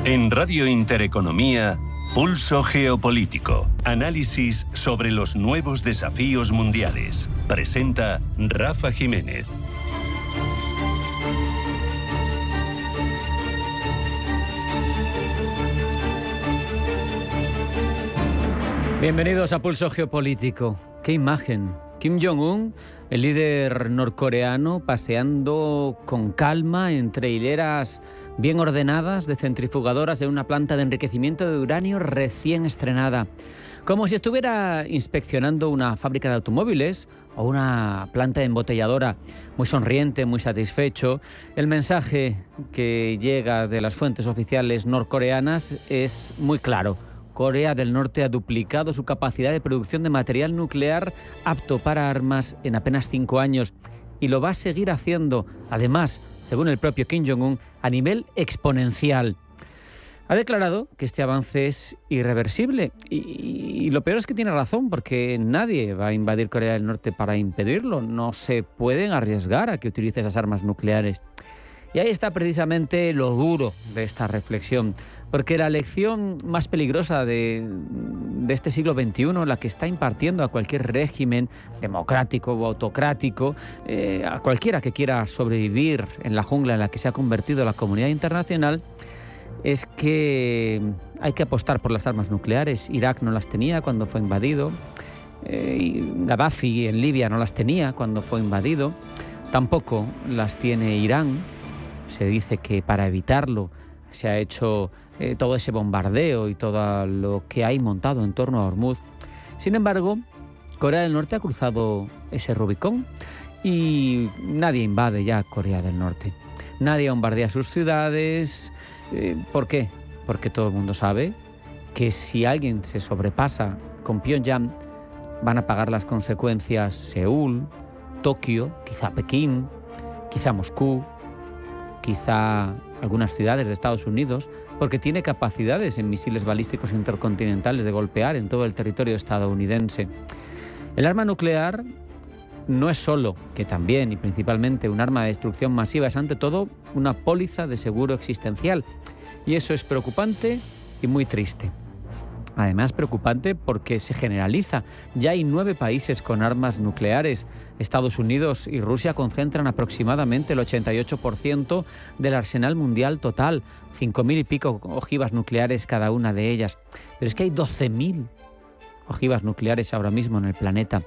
En Radio Intereconomía, Pulso Geopolítico. Análisis sobre los nuevos desafíos mundiales. Presenta Rafa Jiménez. Bienvenidos a Pulso Geopolítico. ¡Qué imagen! Kim Jong-un, el líder norcoreano, paseando con calma entre hileras bien ordenadas de centrifugadoras de una planta de enriquecimiento de uranio recién estrenada. Como si estuviera inspeccionando una fábrica de automóviles o una planta embotelladora. Muy sonriente, muy satisfecho. El mensaje que llega de las fuentes oficiales norcoreanas es muy claro. Corea del Norte ha duplicado su capacidad de producción de material nuclear apto para armas en apenas 5 años y lo va a seguir haciendo, además, según el propio Kim Jong-un, a nivel exponencial. Ha declarado que este avance es irreversible y lo peor es que tiene razón, porque nadie va a invadir Corea del Norte para impedirlo. No se pueden arriesgar a que utilice esas armas nucleares. Y ahí está precisamente lo duro de esta reflexión, porque la lección más peligrosa de este siglo XXI, la que está impartiendo a cualquier régimen democrático o autocrático, a cualquiera que quiera sobrevivir en la jungla en la que se ha convertido la comunidad internacional, es que hay que apostar por las armas nucleares. Irak no las tenía cuando fue invadido, Gaddafi en Libia no las tenía cuando fue invadido, tampoco las tiene Irán. Se dice que para evitarlo se ha hecho todo ese bombardeo y todo lo que hay montado en torno a Hormuz. Sin embargo, Corea del Norte ha cruzado ese Rubicón y nadie invade ya Corea del Norte. Nadie bombardea sus ciudades. ¿Por qué? Porque todo el mundo sabe que si alguien se sobrepasa con Pyongyang, van a pagar las consecuencias Seúl, Tokio, quizá Pekín, quizá Moscú, quizá algunas ciudades de Estados Unidos, porque tiene capacidades en misiles balísticos intercontinentales de golpear en todo el territorio estadounidense. El arma nuclear no es solo, que también y principalmente, un arma de destrucción masiva, es ante todo una póliza de seguro existencial. Y eso es preocupante y muy triste. Además, preocupante porque se generaliza. Ya hay 9 países con armas nucleares. Estados Unidos y Rusia concentran aproximadamente el 88% del arsenal mundial total. 5.000 y pico ojivas nucleares cada una de ellas. Pero es que hay 12.000 ojivas nucleares ahora mismo en el planeta.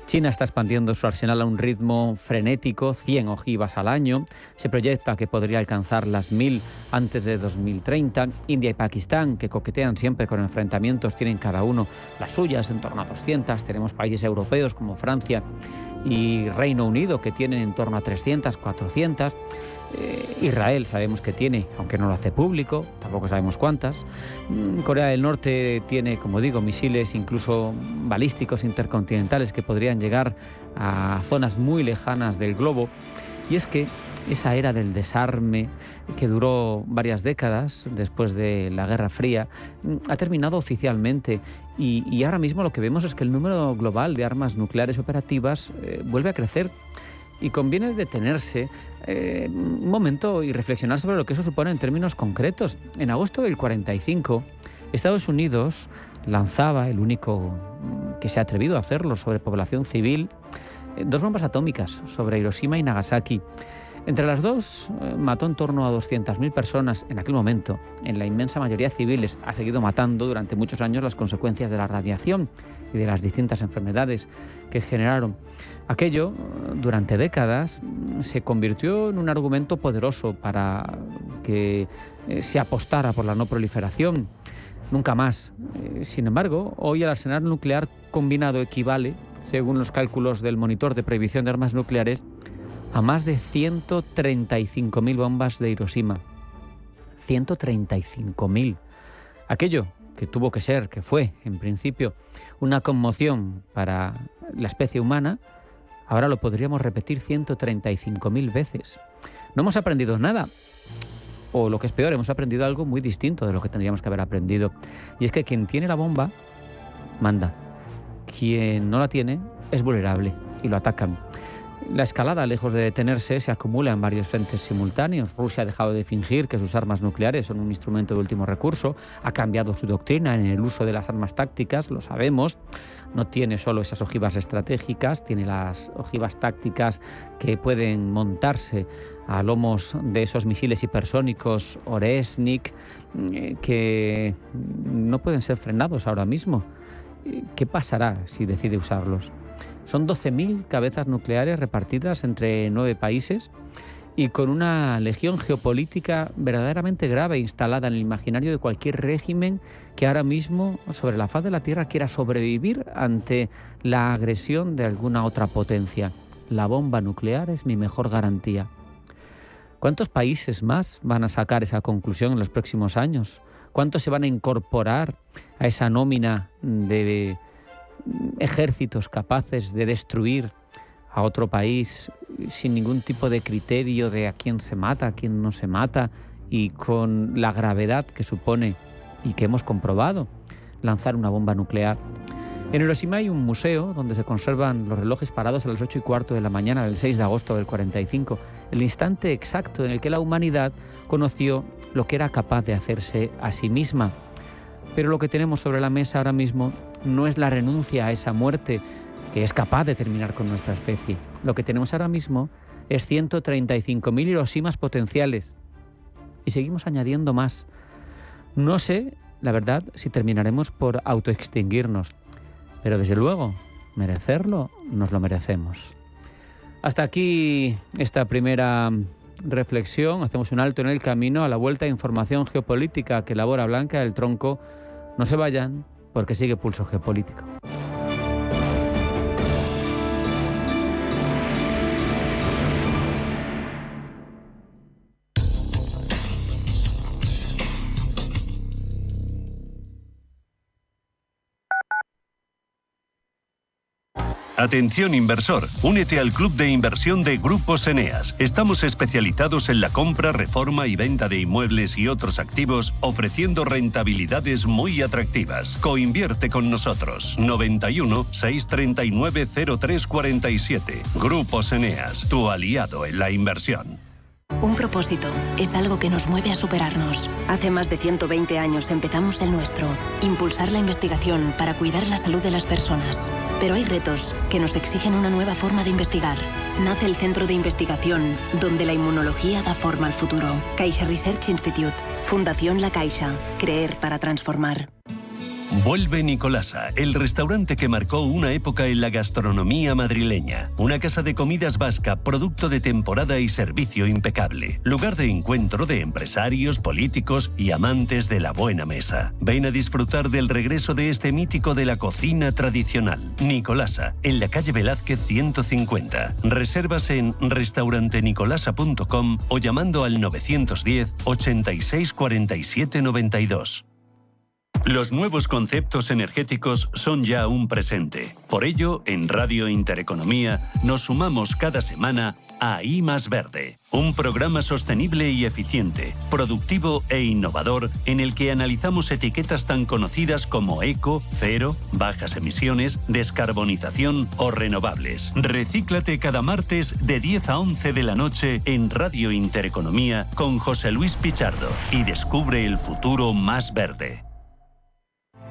China está expandiendo su arsenal a un ritmo frenético, 100 ojivas al año. Se proyecta que podría alcanzar las 1.000 antes de 2030. India y Pakistán, que coquetean siempre con enfrentamientos, tienen cada uno las suyas, en torno a 200. Tenemos países europeos como Francia y Reino Unido, que tienen en torno a 300, 400. Israel sabemos que tiene, aunque no lo hace público, tampoco sabemos cuántas. Corea del Norte tiene, como digo, misiles incluso balísticos intercontinentales que podrían llegar a zonas muy lejanas del globo. Y es que esa era del desarme, que duró varias décadas después de la Guerra Fría, ha terminado oficialmente. Y ahora mismo lo que vemos es que el número global de armas nucleares operativas vuelve a crecer. Y conviene detenerse un momento y reflexionar sobre lo que eso supone en términos concretos. En agosto del 45, Estados Unidos lanzaba, el único que se ha atrevido a hacerlo sobre población civil, 2 bombas atómicas sobre Hiroshima y Nagasaki. Entre las dos mató en torno a 200.000 personas en aquel momento, en la inmensa mayoría civiles. Ha seguido matando durante muchos años las consecuencias de la radiación y de las distintas enfermedades que generaron. Aquello, durante décadas, se convirtió en un argumento poderoso para que se apostara por la no proliferación. Nunca más. Sin embargo, hoy el arsenal nuclear combinado equivale, según los cálculos del Monitor de Prohibición de Armas Nucleares, a más de 135.000 bombas de Hiroshima. 135.000. Aquello que tuvo que ser, que fue, en principio, una conmoción para la especie humana, ahora lo podríamos repetir 135.000 veces. No hemos aprendido nada. O lo que es peor, hemos aprendido algo muy distinto de lo que tendríamos que haber aprendido. Y es que quien tiene la bomba, manda. Quien no la tiene, es vulnerable y lo atacan. La escalada, lejos de detenerse, se acumula en varios frentes simultáneos. Rusia ha dejado de fingir que sus armas nucleares son un instrumento de último recurso, ha cambiado su doctrina en el uso de las armas tácticas, lo sabemos. No tiene solo esas ojivas estratégicas, tiene las ojivas tácticas que pueden montarse a lomos de esos misiles hipersónicos Oresnik que no pueden ser frenados ahora mismo. ¿Qué pasará si decide usarlos? Son 12.000 cabezas nucleares repartidas entre 9 países y con una legión geopolítica verdaderamente grave instalada en el imaginario de cualquier régimen que ahora mismo sobre la faz de la Tierra quiera sobrevivir ante la agresión de alguna otra potencia. La bomba nuclear es mi mejor garantía. ¿Cuántos países más van a sacar esa conclusión en los próximos años? ¿Cuántos se van a incorporar a esa nómina de ejércitos capaces de destruir a otro país sin ningún tipo de criterio de a quién se mata, a quién no se mata, y con la gravedad que supone y que hemos comprobado lanzar una bomba nuclear? En Hiroshima hay un museo donde se conservan los relojes parados a las 8:15 de la mañana del 6 de agosto del 45, el instante exacto en el que la humanidad conoció lo que era capaz de hacerse a sí misma. Pero lo que tenemos sobre la mesa ahora mismo no es la renuncia a esa muerte que es capaz de terminar con nuestra especie. Lo que tenemos ahora mismo es 135.000 Hiroshimas potenciales. Y seguimos añadiendo más. No sé, la verdad, si terminaremos por autoextinguirnos. Pero desde luego, merecerlo, nos lo merecemos. Hasta aquí esta primera reflexión. Hacemos un alto en el camino. A la vuelta, información geopolítica que elabora Blanca del Tronco. No se vayan, porque sigue Pulso Geopolítico. Atención inversor, únete al club de inversión de Grupos Eneas. Estamos especializados en la compra, reforma y venta de inmuebles y otros activos, ofreciendo rentabilidades muy atractivas. Coinvierte con nosotros. 91 639 0347. Grupos Eneas, tu aliado en la inversión. Un propósito es algo que nos mueve a superarnos. Hace más de 120 años empezamos el nuestro, impulsar la investigación para cuidar la salud de las personas. Pero hay retos que nos exigen una nueva forma de investigar. Nace el Centro de Investigación, donde la inmunología da forma al futuro. Caixa Research Institute, Fundación La Caixa, creer para transformar. Vuelve Nicolasa, el restaurante que marcó una época en la gastronomía madrileña. Una casa de comidas vasca, producto de temporada y servicio impecable. Lugar de encuentro de empresarios, políticos y amantes de la buena mesa. Ven a disfrutar del regreso de este mítico de la cocina tradicional. Nicolasa, en la calle Velázquez 150. Reservas en restaurantenicolasa.com o llamando al 910 86 47 92. Los nuevos conceptos energéticos son ya un presente. Por ello, en Radio Intereconomía nos sumamos cada semana a I Más Verde, un programa sostenible y eficiente, productivo e innovador en el que analizamos etiquetas tan conocidas como eco, cero, bajas emisiones, descarbonización o renovables. Recíclate cada martes de 10 a 11 de la noche en Radio Intereconomía con José Luis Pichardo y descubre el futuro más verde.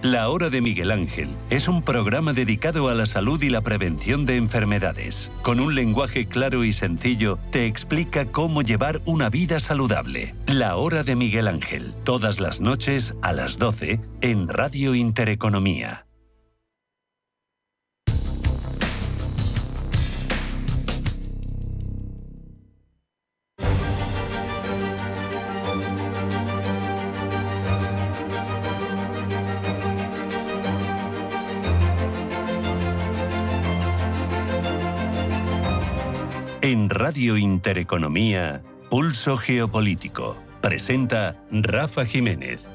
La Hora de Miguel Ángel es un programa dedicado a la salud y la prevención de enfermedades. Con un lenguaje claro y sencillo, te explica cómo llevar una vida saludable. La Hora de Miguel Ángel, todas las noches a las 12 en Radio Intereconomía. En Radio Intereconomía, Pulso Geopolítico. Presenta Rafa Jiménez.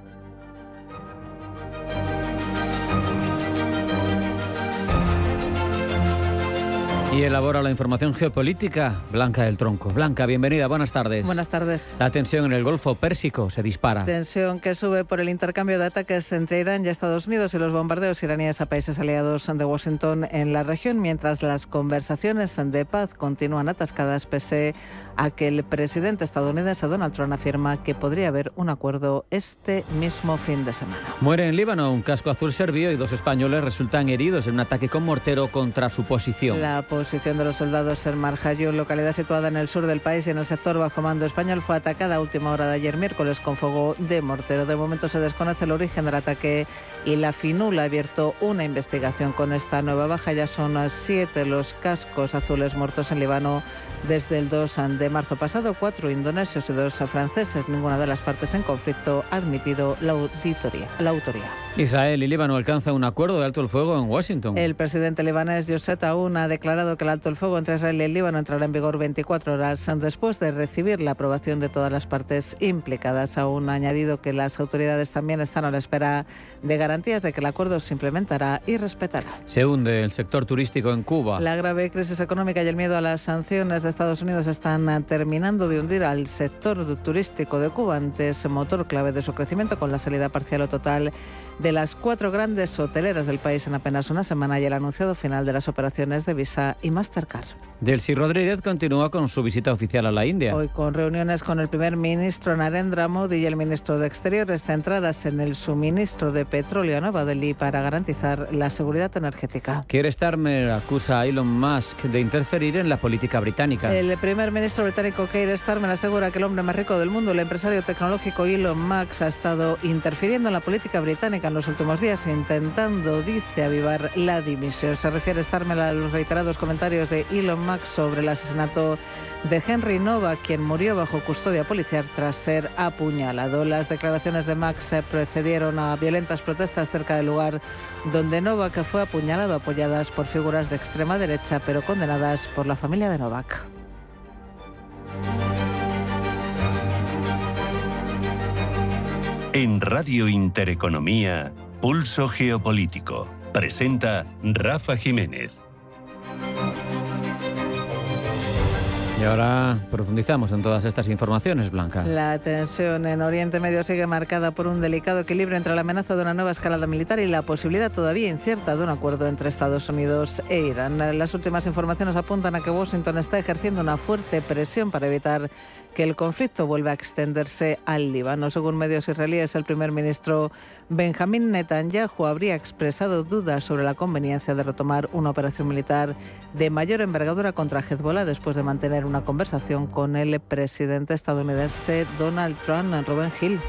Y elabora la información geopolítica Blanca del Tronco. Blanca, bienvenida, buenas tardes. Buenas tardes. La tensión en el Golfo Pérsico se dispara. Tensión que sube por el intercambio de ataques entre Irán y Estados Unidos y los bombardeos iraníes a países aliados de Washington en la región, mientras las conversaciones de paz continúan atascadas pese a que el presidente estadounidense Donald Trump afirma que podría haber un acuerdo este mismo fin de semana. Muere en Líbano un casco azul serbio y 2 españoles resultan heridos en un ataque con mortero contra su posición. La posición de los soldados en Marjayún, localidad situada en el sur del país y en el sector bajo mando español, fue atacada a última hora de ayer miércoles con fuego de mortero. De momento se desconoce el origen del ataque y la FINUL ha abierto una investigación con esta nueva baja. Ya son 7 los cascos azules muertos en Líbano desde el 2 de marzo pasado. 4 indonesios y 2 franceses. Ninguna de las partes en conflicto ha admitido la autoría. Israel y Líbano alcanzan un acuerdo de alto el fuego en Washington. El presidente libanés Youssef Aoun ha declarado que el alto el fuego entre Israel y el Líbano entrará en vigor 24 horas después de recibir la aprobación de todas las partes implicadas. Aoun ha añadido que las autoridades también están a la espera de garantías de que el acuerdo se implementará y respetará. Se hunde el sector turístico en Cuba. La grave crisis económica y el miedo a las sanciones de Estados Unidos están terminando de hundir al sector turístico de Cuba, antes motor clave de su crecimiento, con la salida parcial o total de las 4 grandes hoteleras del país en apenas una semana y el anunciado final de las operaciones de Visa y Mastercard. Delcy Rodríguez continúa con su visita oficial a la India. Hoy con reuniones con el primer ministro Narendra Modi y el ministro de Exteriores centradas en el suministro de petróleo a Nueva Delhi para garantizar la seguridad energética. Keir Starmer acusa a Elon Musk de interferir en la política británica. El primer ministro británico Keir Starmer asegura que el hombre más rico del mundo, el empresario tecnológico Elon Musk, ha estado interfiriendo en la política británica en los últimos días, intentando, dice, avivar la división. Se refiere Starmer a los reiterados comentarios de Elon Musk sobre el asesinato de Henry Novak, quien murió bajo custodia policial tras ser apuñalado. Las declaraciones de Musk precedieron a violentas protestas cerca del lugar donde Novak fue apuñalado, apoyadas por figuras de extrema derecha, pero condenadas por la familia de Novak. En Radio Intereconomía, Pulso Geopolítico. Presenta Rafa Jiménez. Y ahora profundizamos en todas estas informaciones, Blanca. La tensión en Oriente Medio sigue marcada por un delicado equilibrio entre la amenaza de una nueva escalada militar y la posibilidad todavía incierta de un acuerdo entre Estados Unidos e Irán. Las últimas informaciones apuntan a que Washington está ejerciendo una fuerte presión para evitar que el conflicto vuelva a extenderse al Líbano. Según medios israelíes, el primer ministro Benjamín Netanyahu habría expresado dudas sobre la conveniencia de retomar una operación militar de mayor envergadura contra Hezbollah después de mantener una conversación con el presidente estadounidense Donald Trump. Rubén Gil.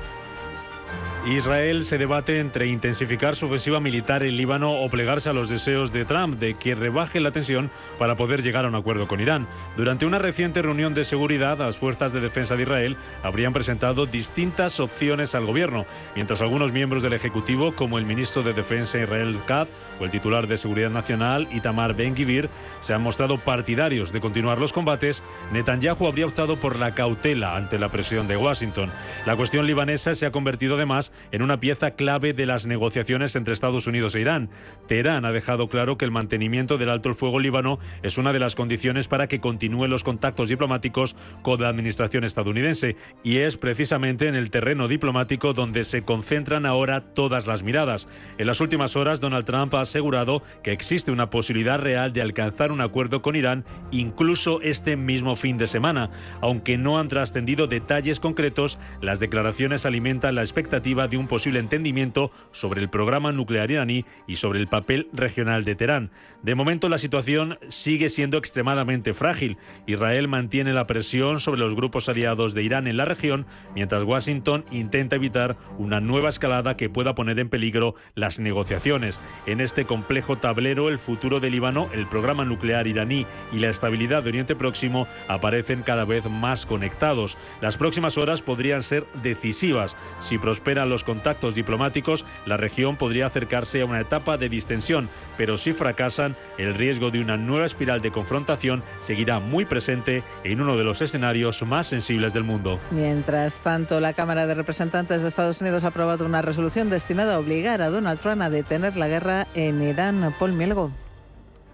Israel se debate entre intensificar su ofensiva militar en Líbano o plegarse a los deseos de Trump de que rebaje la tensión para poder llegar a un acuerdo con Irán. Durante una reciente reunión de seguridad, las fuerzas de defensa de Israel habrían presentado distintas opciones al gobierno, mientras algunos miembros del Ejecutivo, como el ministro de Defensa Israel Katz o el titular de Seguridad Nacional Itamar Ben-Gvir, se han mostrado partidarios de continuar los combates. Netanyahu habría optado por la cautela ante la presión de Washington. La cuestión libanesa se ha convertido además en una pieza clave de las negociaciones entre Estados Unidos e Irán. Teherán ha dejado claro que el mantenimiento del alto el fuego líbano es una de las condiciones para que continúen los contactos diplomáticos con la administración estadounidense, y es precisamente en el terreno diplomático donde se concentran ahora todas las miradas. En las últimas horas, Donald Trump ha asegurado que existe una posibilidad real de alcanzar un acuerdo con Irán incluso este mismo fin de semana. Aunque no han trascendido detalles concretos, las declaraciones alimentan la expectativa de un posible entendimiento sobre el programa nuclear iraní y sobre el papel regional de Teherán. De momento, la situación sigue siendo extremadamente frágil. Israel mantiene la presión sobre los grupos aliados de Irán en la región, mientras Washington intenta evitar una nueva escalada que pueda poner en peligro las negociaciones. En este complejo tablero, el futuro de Líbano, el programa nuclear iraní y la estabilidad de Oriente Próximo aparecen cada vez más conectados. Las próximas horas podrían ser decisivas. Si prosperan los contactos diplomáticos, la región podría acercarse a una etapa de distensión, pero si fracasan, el riesgo de una nueva espiral de confrontación seguirá muy presente en uno de los escenarios más sensibles del mundo. Mientras tanto, la Cámara de Representantes de Estados Unidos ha aprobado una resolución destinada a obligar a Donald Trump a detener la guerra en Irán. Paul Mielgo.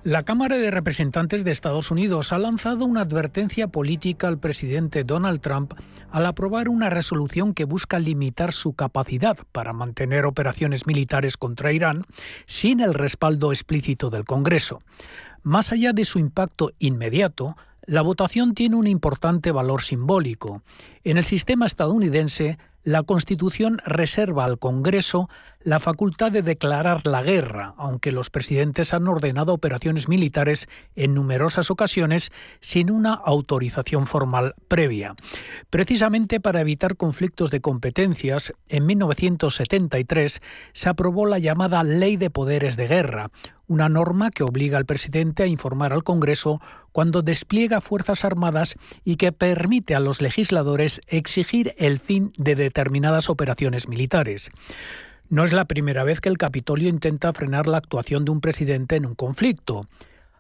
La Cámara de Representantes de Estados Unidos ha lanzado una advertencia política al presidente Donald Trump al aprobar una resolución que busca limitar su capacidad para mantener operaciones militares contra Irán sin el respaldo explícito del Congreso. Más allá de su impacto inmediato, la votación tiene un importante valor simbólico. En el sistema estadounidense, la Constitución reserva al Congreso la facultad de declarar la guerra, aunque los presidentes han ordenado operaciones militares en numerosas ocasiones sin una autorización formal previa. Precisamente para evitar conflictos de competencias, en 1973 se aprobó la llamada Ley de Poderes de Guerra, una norma que obliga al presidente a informar al Congreso cuando despliega fuerzas armadas y que permite a los legisladores exigir el fin de determinadas operaciones militares. No es la primera vez que el Capitolio intenta frenar la actuación de un presidente en un conflicto.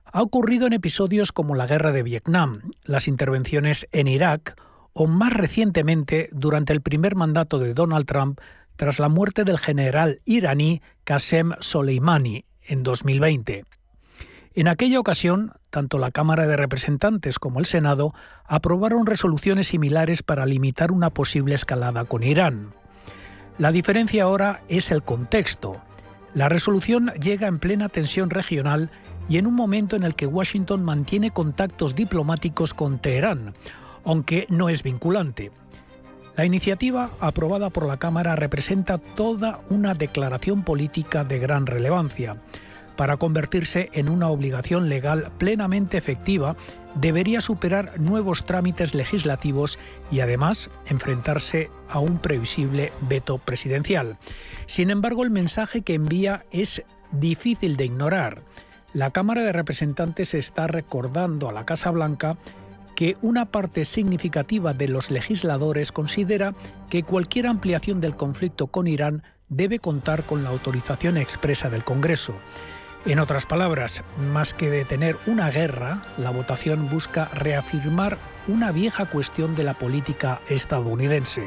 Ha ocurrido en episodios como la Guerra de Vietnam, las intervenciones en Irak o, más recientemente, durante el primer mandato de Donald Trump tras la muerte del general iraní Qasem Soleimani en 2020. En aquella ocasión, tanto la Cámara de Representantes como el Senado aprobaron resoluciones similares para limitar una posible escalada con Irán. La diferencia ahora es el contexto. La resolución llega en plena tensión regional y en un momento en el que Washington mantiene contactos diplomáticos con Teherán, aunque no es vinculante. La iniciativa aprobada por la Cámara representa toda una declaración política de gran relevancia. Para convertirse en una obligación legal plenamente efectiva, debería superar nuevos trámites legislativos y además enfrentarse a un previsible veto presidencial. Sin embargo, el mensaje que envía es difícil de ignorar. La Cámara de Representantes está recordando a la Casa Blanca que una parte significativa de los legisladores considera que cualquier ampliación del conflicto con Irán debe contar con la autorización expresa del Congreso. En otras palabras, más que detener una guerra, la votación busca reafirmar una vieja cuestión de la política estadounidense.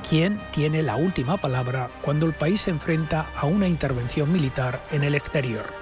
¿Quién tiene la última palabra cuando el país se enfrenta a una intervención militar en el exterior?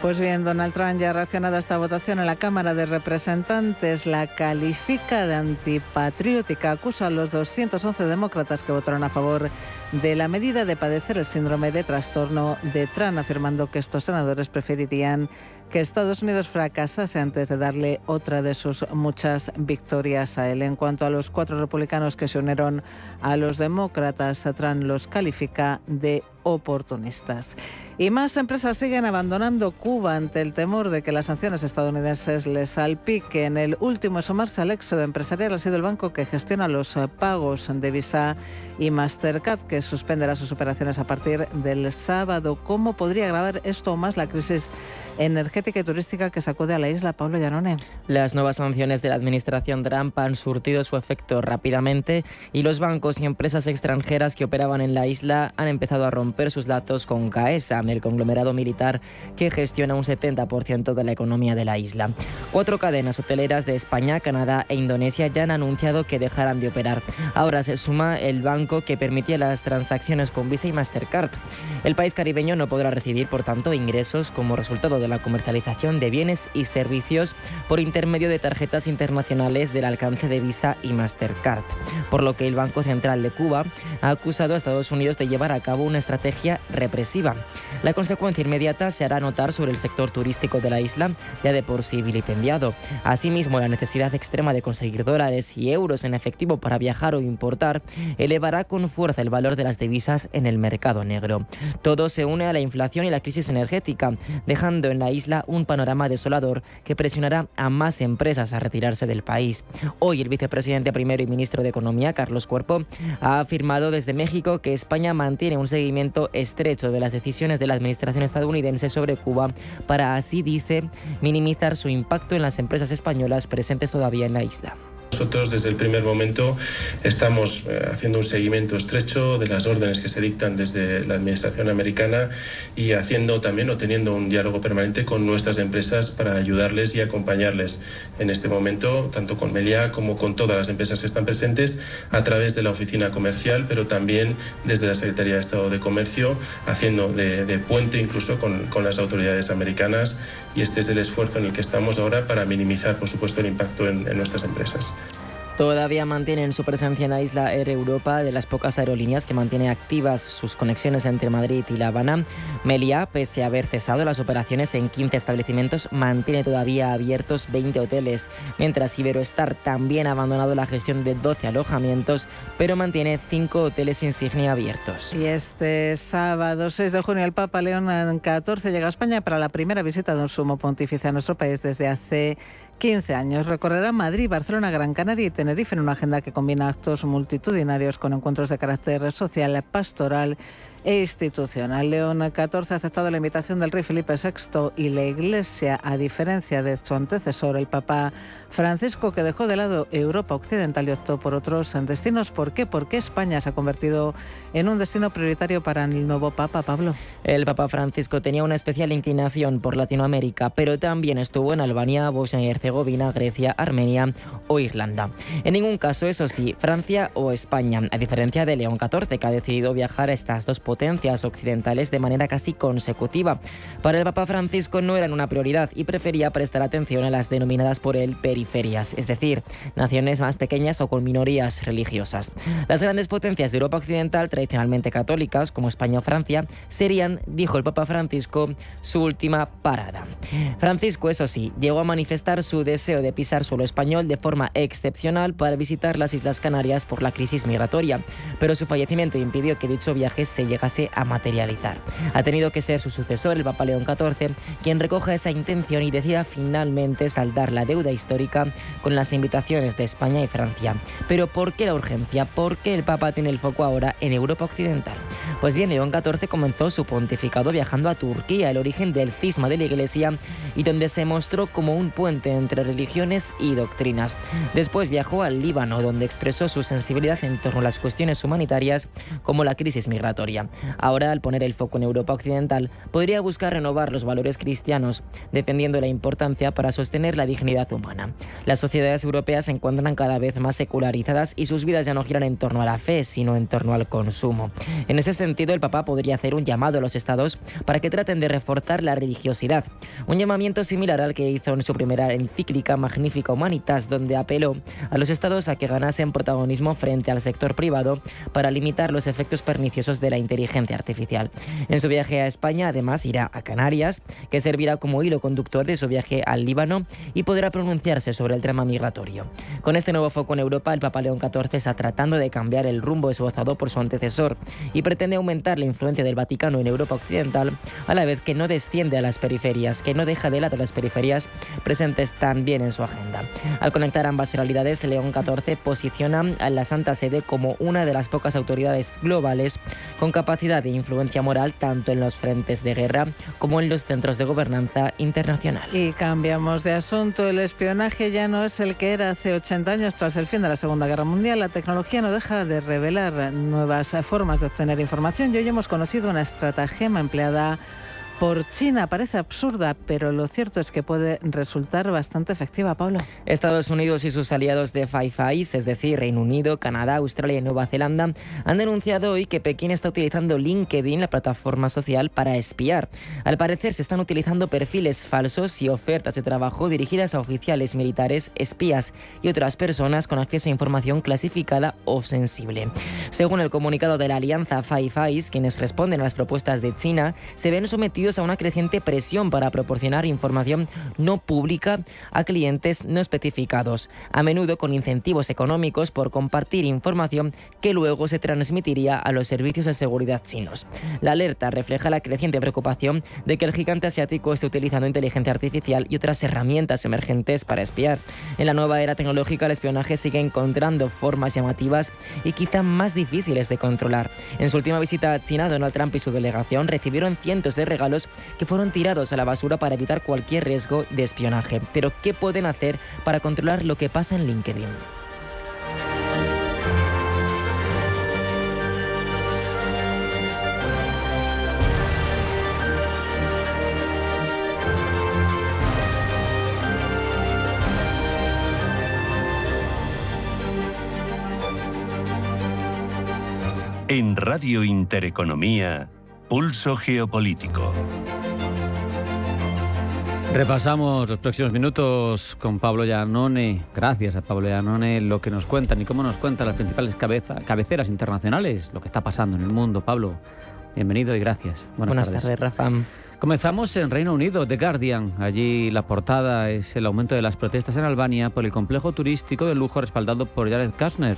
Pues bien, Donald Trump ya ha reaccionado a esta votación en la Cámara de Representantes. La califica de antipatriótica. Acusa a los 211 demócratas que votaron a favor de la medida de padecer el síndrome de trastorno de Trump, afirmando que estos senadores preferirían que Estados Unidos fracasase antes de darle otra de sus muchas victorias a él. En cuanto a los 4 republicanos que se unieron a los demócratas, Trump los califica de oportunistas. Y más empresas siguen abandonando Cuba ante el temor de que las sanciones estadounidenses les salpiquen. El último en sumarse al éxodo empresarial ha sido el banco que gestiona los pagos de Visa y Mastercard, que suspenderá sus operaciones a partir del sábado. ¿Cómo podría agravar esto más la crisis energética y turística que sacude a la isla? Pablo Llanone. Las nuevas sanciones de la administración Trump han surtido su efecto rápidamente y los bancos y empresas extranjeras que operaban en la isla han empezado a romper sus lazos con Caesa, el conglomerado militar que gestiona un 70% de la economía de la isla. 4 cadenas hoteleras de España, Canadá e Indonesia ya han anunciado que dejarán de operar. Ahora se suma el banco que permitía las transacciones con Visa y Mastercard. El país caribeño no podrá recibir, por tanto, ingresos como resultado de la comercialización de bienes y servicios por intermedio de tarjetas internacionales del alcance de Visa y Mastercard, por lo que el Banco Central de Cuba ha acusado a Estados Unidos de llevar a cabo una estrategia represiva. La consecuencia inmediata se hará notar sobre el sector turístico de la isla, ya de por sí vilipendiado. Asimismo, la necesidad extrema de conseguir dólares y euros en efectivo para viajar o importar elevará con fuerza el valor de las divisas en el mercado negro. Todo se une a la inflación y la crisis energética, dejando en la isla un panorama desolador que presionará a más empresas a retirarse del país. Hoy el vicepresidente primero y ministro de Economía, Carlos Cuerpo, ha afirmado desde México que España mantiene un seguimiento estrecho de las decisiones de la administración estadounidense sobre Cuba para, así dice, minimizar su impacto en las empresas españolas presentes todavía en la isla. Nosotros desde el primer momento estamos haciendo un seguimiento estrecho de las órdenes que se dictan desde la administración americana y haciendo también o teniendo un diálogo permanente con nuestras empresas para ayudarles y acompañarles en este momento, tanto con Meliá como con todas las empresas que están presentes, a través de la oficina comercial, pero también desde la Secretaría de Estado de Comercio, haciendo de puente incluso con las autoridades americanas, y este es el esfuerzo en el que estamos ahora para minimizar, por supuesto, el impacto en nuestras empresas. Todavía mantienen su presencia en la isla Air Europa, de las pocas aerolíneas que mantiene activas sus conexiones entre Madrid y La Habana. Meliá, pese a haber cesado las operaciones en 15 establecimientos, mantiene todavía abiertos 20 hoteles, mientras Iberoestar también ha abandonado la gestión de 12 alojamientos, pero mantiene 5 hoteles insignia abiertos. Y este sábado 6 de junio el Papa León XIV llega a España para la primera visita de un sumo pontífice a nuestro país desde hace 15 años. Recorrerá Madrid, Barcelona, Gran Canaria y Tenerife en una agenda que combina actos multitudinarios con encuentros de carácter social, pastoral e institucional. León XIV ha aceptado la invitación del rey Felipe VI y la Iglesia, a diferencia de su antecesor, el Papa Francisco, que dejó de lado Europa Occidental y optó por otros destinos. ¿Por qué? Porque España se ha convertido en un destino prioritario para el nuevo Papa, Pablo. El Papa Francisco tenía una especial inclinación por Latinoamérica, pero también estuvo en Albania, Bosnia y Herzegovina, Grecia, Armenia o Irlanda. En ningún caso, eso sí, Francia o España, a diferencia de León XIV, que ha decidido viajar a estas dos potencias occidentales de manera casi consecutiva. Para el Papa Francisco no eran una prioridad y prefería prestar atención a las denominadas por él periferias, es decir, naciones más pequeñas o con minorías religiosas. Las grandes potencias de Europa Occidental, tradicionalmente católicas, como España o Francia, serían, dijo el Papa Francisco, su última parada. Francisco, eso sí, llegó a manifestar su deseo de pisar suelo español de forma excepcional para visitar las Islas Canarias por la crisis migratoria, pero su fallecimiento impidió que dicho viaje se llegase a materializar. Ha tenido que ser su sucesor, el Papa León XIV, quien recoja esa intención y decida finalmente saldar la deuda histórica con las invitaciones de España y Francia. Pero ¿por qué la urgencia? ¿Por qué el Papa tiene el foco ahora en Europa Occidental? Pues bien, León XIV comenzó su pontificado viajando a Turquía, el origen del cisma de la Iglesia, y donde se mostró como un puente entre religiones y doctrinas. Después viajó al Líbano, donde expresó su sensibilidad en torno a las cuestiones humanitarias como la crisis migratoria. Ahora, al poner el foco en Europa Occidental, podría buscar renovar los valores cristianos, defendiendo la importancia para sostener la dignidad humana. Las sociedades europeas se encuentran cada vez más secularizadas y sus vidas ya no giran en torno a la fe, sino en torno al consumo. En ese sentido, el Papa podría hacer un llamado a los estados para que traten de reforzar la religiosidad. Un llamamiento similar al que hizo en su primera encíclica Magnificat Humanitas, donde apeló a los estados a que ganasen protagonismo frente al sector privado para limitar los efectos perniciosos de la inteligencia artificial. En su viaje a España, además, irá a Canarias, que servirá como hilo conductor de su viaje al Líbano, y podrá pronunciarse sobre el drama migratorio. Con este nuevo foco en Europa, el Papa León XIV está tratando de cambiar el rumbo esbozado por su antecesor y pretende aumentar la influencia del Vaticano en Europa Occidental, a la vez que no desciende a las periferias, que no deja de lado las periferias presentes también en su agenda. Al conectar ambas realidades, León XIV posiciona a la Santa Sede como una de las pocas autoridades globales con capacidad de influencia moral tanto en los frentes de guerra como en los centros de gobernanza internacional. Y cambiamos de asunto. El espionaje ya no es el que era hace 80 años tras el fin de la Segunda Guerra Mundial. La tecnología no deja de revelar nuevas formas de obtener información y hoy hemos conocido una estratagema empleada por China. Parece absurda, pero lo cierto es que puede resultar bastante efectiva, Pablo. Estados Unidos y sus aliados de Five Eyes, es decir, Reino Unido, Canadá, Australia y Nueva Zelanda, han denunciado hoy que Pekín está utilizando LinkedIn, la plataforma social, para espiar. Al parecer se están utilizando perfiles falsos y ofertas de trabajo dirigidas a oficiales militares, espías y otras personas con acceso a información clasificada o sensible. Según el comunicado de la alianza Five Eyes, quienes responden a las propuestas de China se ven sometidos a una creciente presión para proporcionar información no pública a clientes no especificados, a menudo con incentivos económicos por compartir información que luego se transmitiría a los servicios de seguridad chinos. La alerta refleja la creciente preocupación de que el gigante asiático esté utilizando inteligencia artificial y otras herramientas emergentes para espiar. En la nueva era tecnológica, el espionaje sigue encontrando formas llamativas y quizá más difíciles de controlar. En su última visita a China, Donald Trump y su delegación recibieron cientos de regalos que fueron tirados a la basura para evitar cualquier riesgo de espionaje. Pero ¿qué pueden hacer para controlar lo que pasa en LinkedIn? En Radio Intereconomía, Pulso Geopolítico. Repasamos los próximos minutos con Pablo Iannone. Gracias a Pablo Iannone, lo que nos cuentan y cómo nos cuentan las principales cabeceras internacionales, lo que está pasando en el mundo. Pablo, bienvenido y gracias. Buenas tardes, Rafa. Comenzamos en Reino Unido, The Guardian. Allí la portada es el aumento de las protestas en Albania por el complejo turístico de lujo respaldado por Jared Kushner,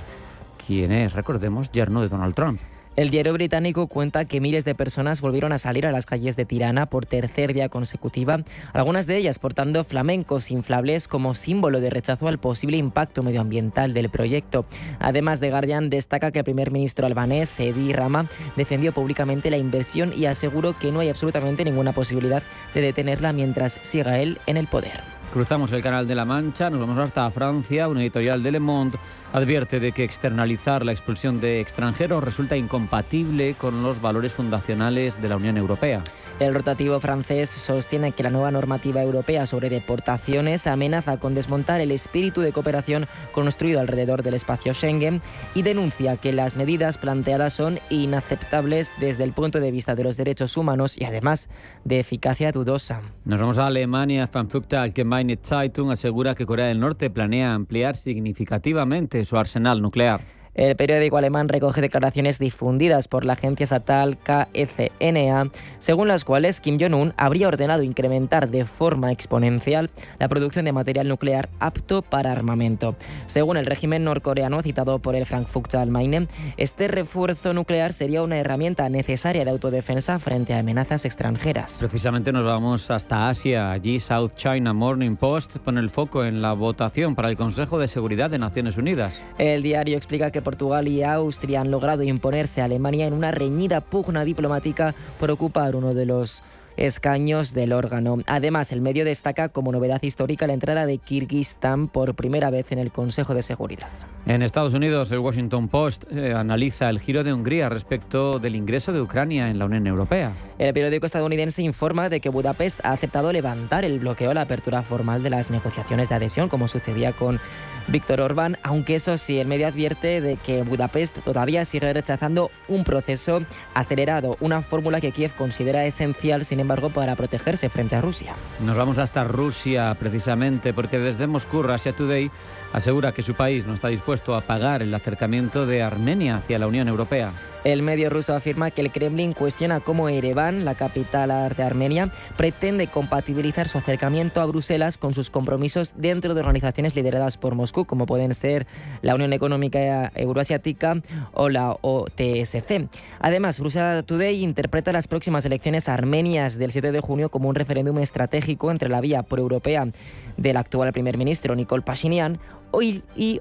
quien es, recordemos, yerno de Donald Trump. El diario británico cuenta que miles de personas volvieron a salir a las calles de Tirana por tercer día consecutiva, algunas de ellas portando flamencos inflables como símbolo de rechazo al posible impacto medioambiental del proyecto. Además, The Guardian destaca que el primer ministro albanés, Edi Rama, defendió públicamente la inversión y aseguró que no hay absolutamente ninguna posibilidad de detenerla mientras siga él en el poder. Cruzamos el Canal de la Mancha, nos vamos hasta Francia. Un editorial de Le Monde advierte de que externalizar la expulsión de extranjeros resulta incompatible con los valores fundacionales de la Unión Europea. El rotativo francés sostiene que la nueva normativa europea sobre deportaciones amenaza con desmontar el espíritu de cooperación construido alrededor del espacio Schengen y denuncia que las medidas planteadas son inaceptables desde el punto de vista de los derechos humanos y además de eficacia dudosa. Nos vamos a Alemania. Frankfurter Allgemeine Zeitung asegura que Corea del Norte planea ampliar significativamente su arsenal nuclear. El periódico alemán recoge declaraciones difundidas por la agencia estatal KCNA, según las cuales Kim Jong-un habría ordenado incrementar de forma exponencial la producción de material nuclear apto para armamento. Según el régimen norcoreano citado por el Frankfurter Allgemeine, este refuerzo nuclear sería una herramienta necesaria de autodefensa frente a amenazas extranjeras. Precisamente nos vamos hasta Asia. Allí South China Morning Post pone el foco en la votación para el Consejo de Seguridad de Naciones Unidas. El diario explica que Portugal y Austria han logrado imponerse a Alemania en una reñida pugna diplomática por ocupar uno de los escaños del órgano. Además, el medio destaca como novedad histórica la entrada de Kirguistán por primera vez en el Consejo de Seguridad. En Estados Unidos, el Washington Post analiza el giro de Hungría respecto del ingreso de Ucrania en la Unión Europea. El periódico estadounidense informa de que Budapest ha aceptado levantar el bloqueo a la apertura formal de las negociaciones de adhesión, como sucedía con Víctor Orbán, aunque eso sí, el medio advierte de que Budapest todavía sigue rechazando un proceso acelerado, una fórmula que Kiev considera esencial, sin embargo, para protegerse frente a Rusia. Nos vamos hasta Rusia, precisamente, porque desde Moscú, Russia Today asegura que su país no está dispuesto a pagar el acercamiento de Armenia hacia la Unión Europea. El medio ruso afirma que el Kremlin cuestiona cómo Ereván, la capital de Armenia, pretende compatibilizar su acercamiento a Bruselas con sus compromisos dentro de organizaciones lideradas por Moscú, como pueden ser la Unión Económica Euroasiática o la OTSC. Además, Russia Today interpreta las próximas elecciones armenias del 7 de junio como un referéndum estratégico entre la vía proeuropea del actual primer ministro Nikol Pashinyan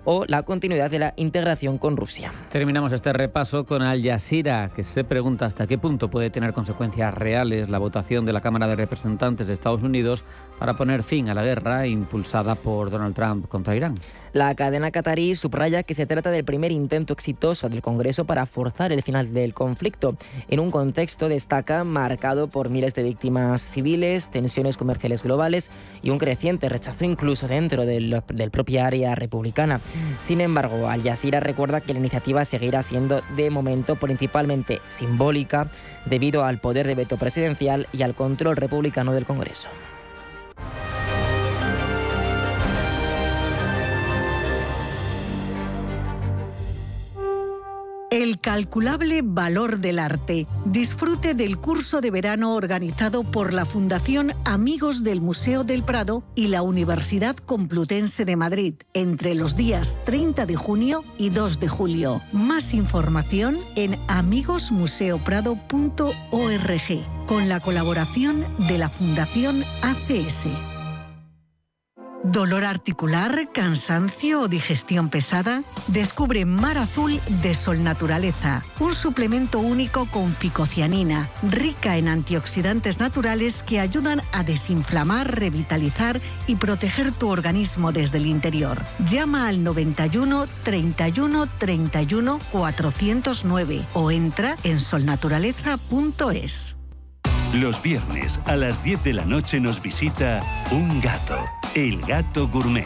o la continuidad de la integración con Rusia. Terminamos este repaso con Al Jazeera, que se pregunta hasta qué punto puede tener consecuencias reales la votación de la Cámara de Representantes de Estados Unidos para poner fin a la guerra impulsada por Donald Trump contra Irán. La cadena qatarí subraya que se trata del primer intento exitoso del Congreso para forzar el final del conflicto, en un contexto, destaca, marcado por miles de víctimas civiles, tensiones comerciales globales y un creciente rechazo incluso dentro del propia área republicana. Sin embargo, Al Jazeera recuerda que la iniciativa seguirá siendo de momento principalmente simbólica debido al poder de veto presidencial y al control republicano del Congreso. El calculable valor del arte. Disfrute del curso de verano organizado por la Fundación Amigos del Museo del Prado y la Universidad Complutense de Madrid entre los días 30 de junio y 2 de julio. Más información en amigosmuseoprado.org con la colaboración de la Fundación ACS. ¿Dolor articular, cansancio o digestión pesada? Descubre Mar Azul de Sol Naturaleza, un suplemento único con ficocianina, rica en antioxidantes naturales que ayudan a desinflamar, revitalizar y proteger tu organismo desde el interior. Llama al 91 31 31 409 o entra en solnaturaleza.es. Los viernes a las 10 de la noche nos visita un gato. El Gato Gourmet.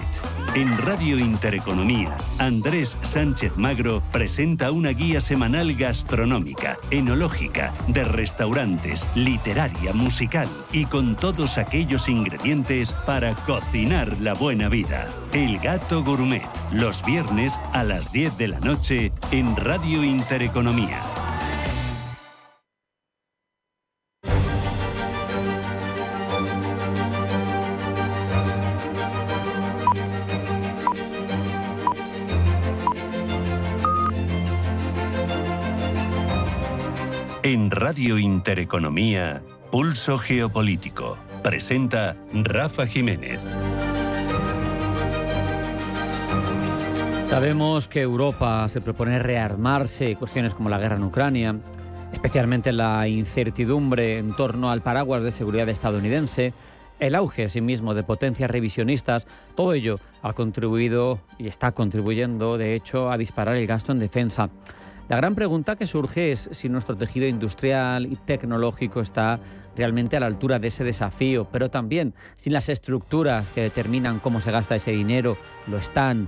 En Radio Intereconomía, Andrés Sánchez Magro presenta una guía semanal gastronómica, enológica, de restaurantes, literaria, musical y con todos aquellos ingredientes para cocinar la buena vida. El Gato Gourmet, los viernes a las 10 de la noche en Radio Intereconomía. En Radio Intereconomía, Pulso Geopolítico. Presenta Rafa Jiménez. Sabemos que Europa se propone rearmarse, cuestiones como la guerra en Ucrania, especialmente la incertidumbre en torno al paraguas de seguridad estadounidense, el auge asimismo de potencias revisionistas, todo ello ha contribuido y está contribuyendo, de hecho, a disparar el gasto en defensa. La gran pregunta que surge es si nuestro tejido industrial y tecnológico está realmente a la altura de ese desafío, pero también si las estructuras que determinan cómo se gasta ese dinero lo están.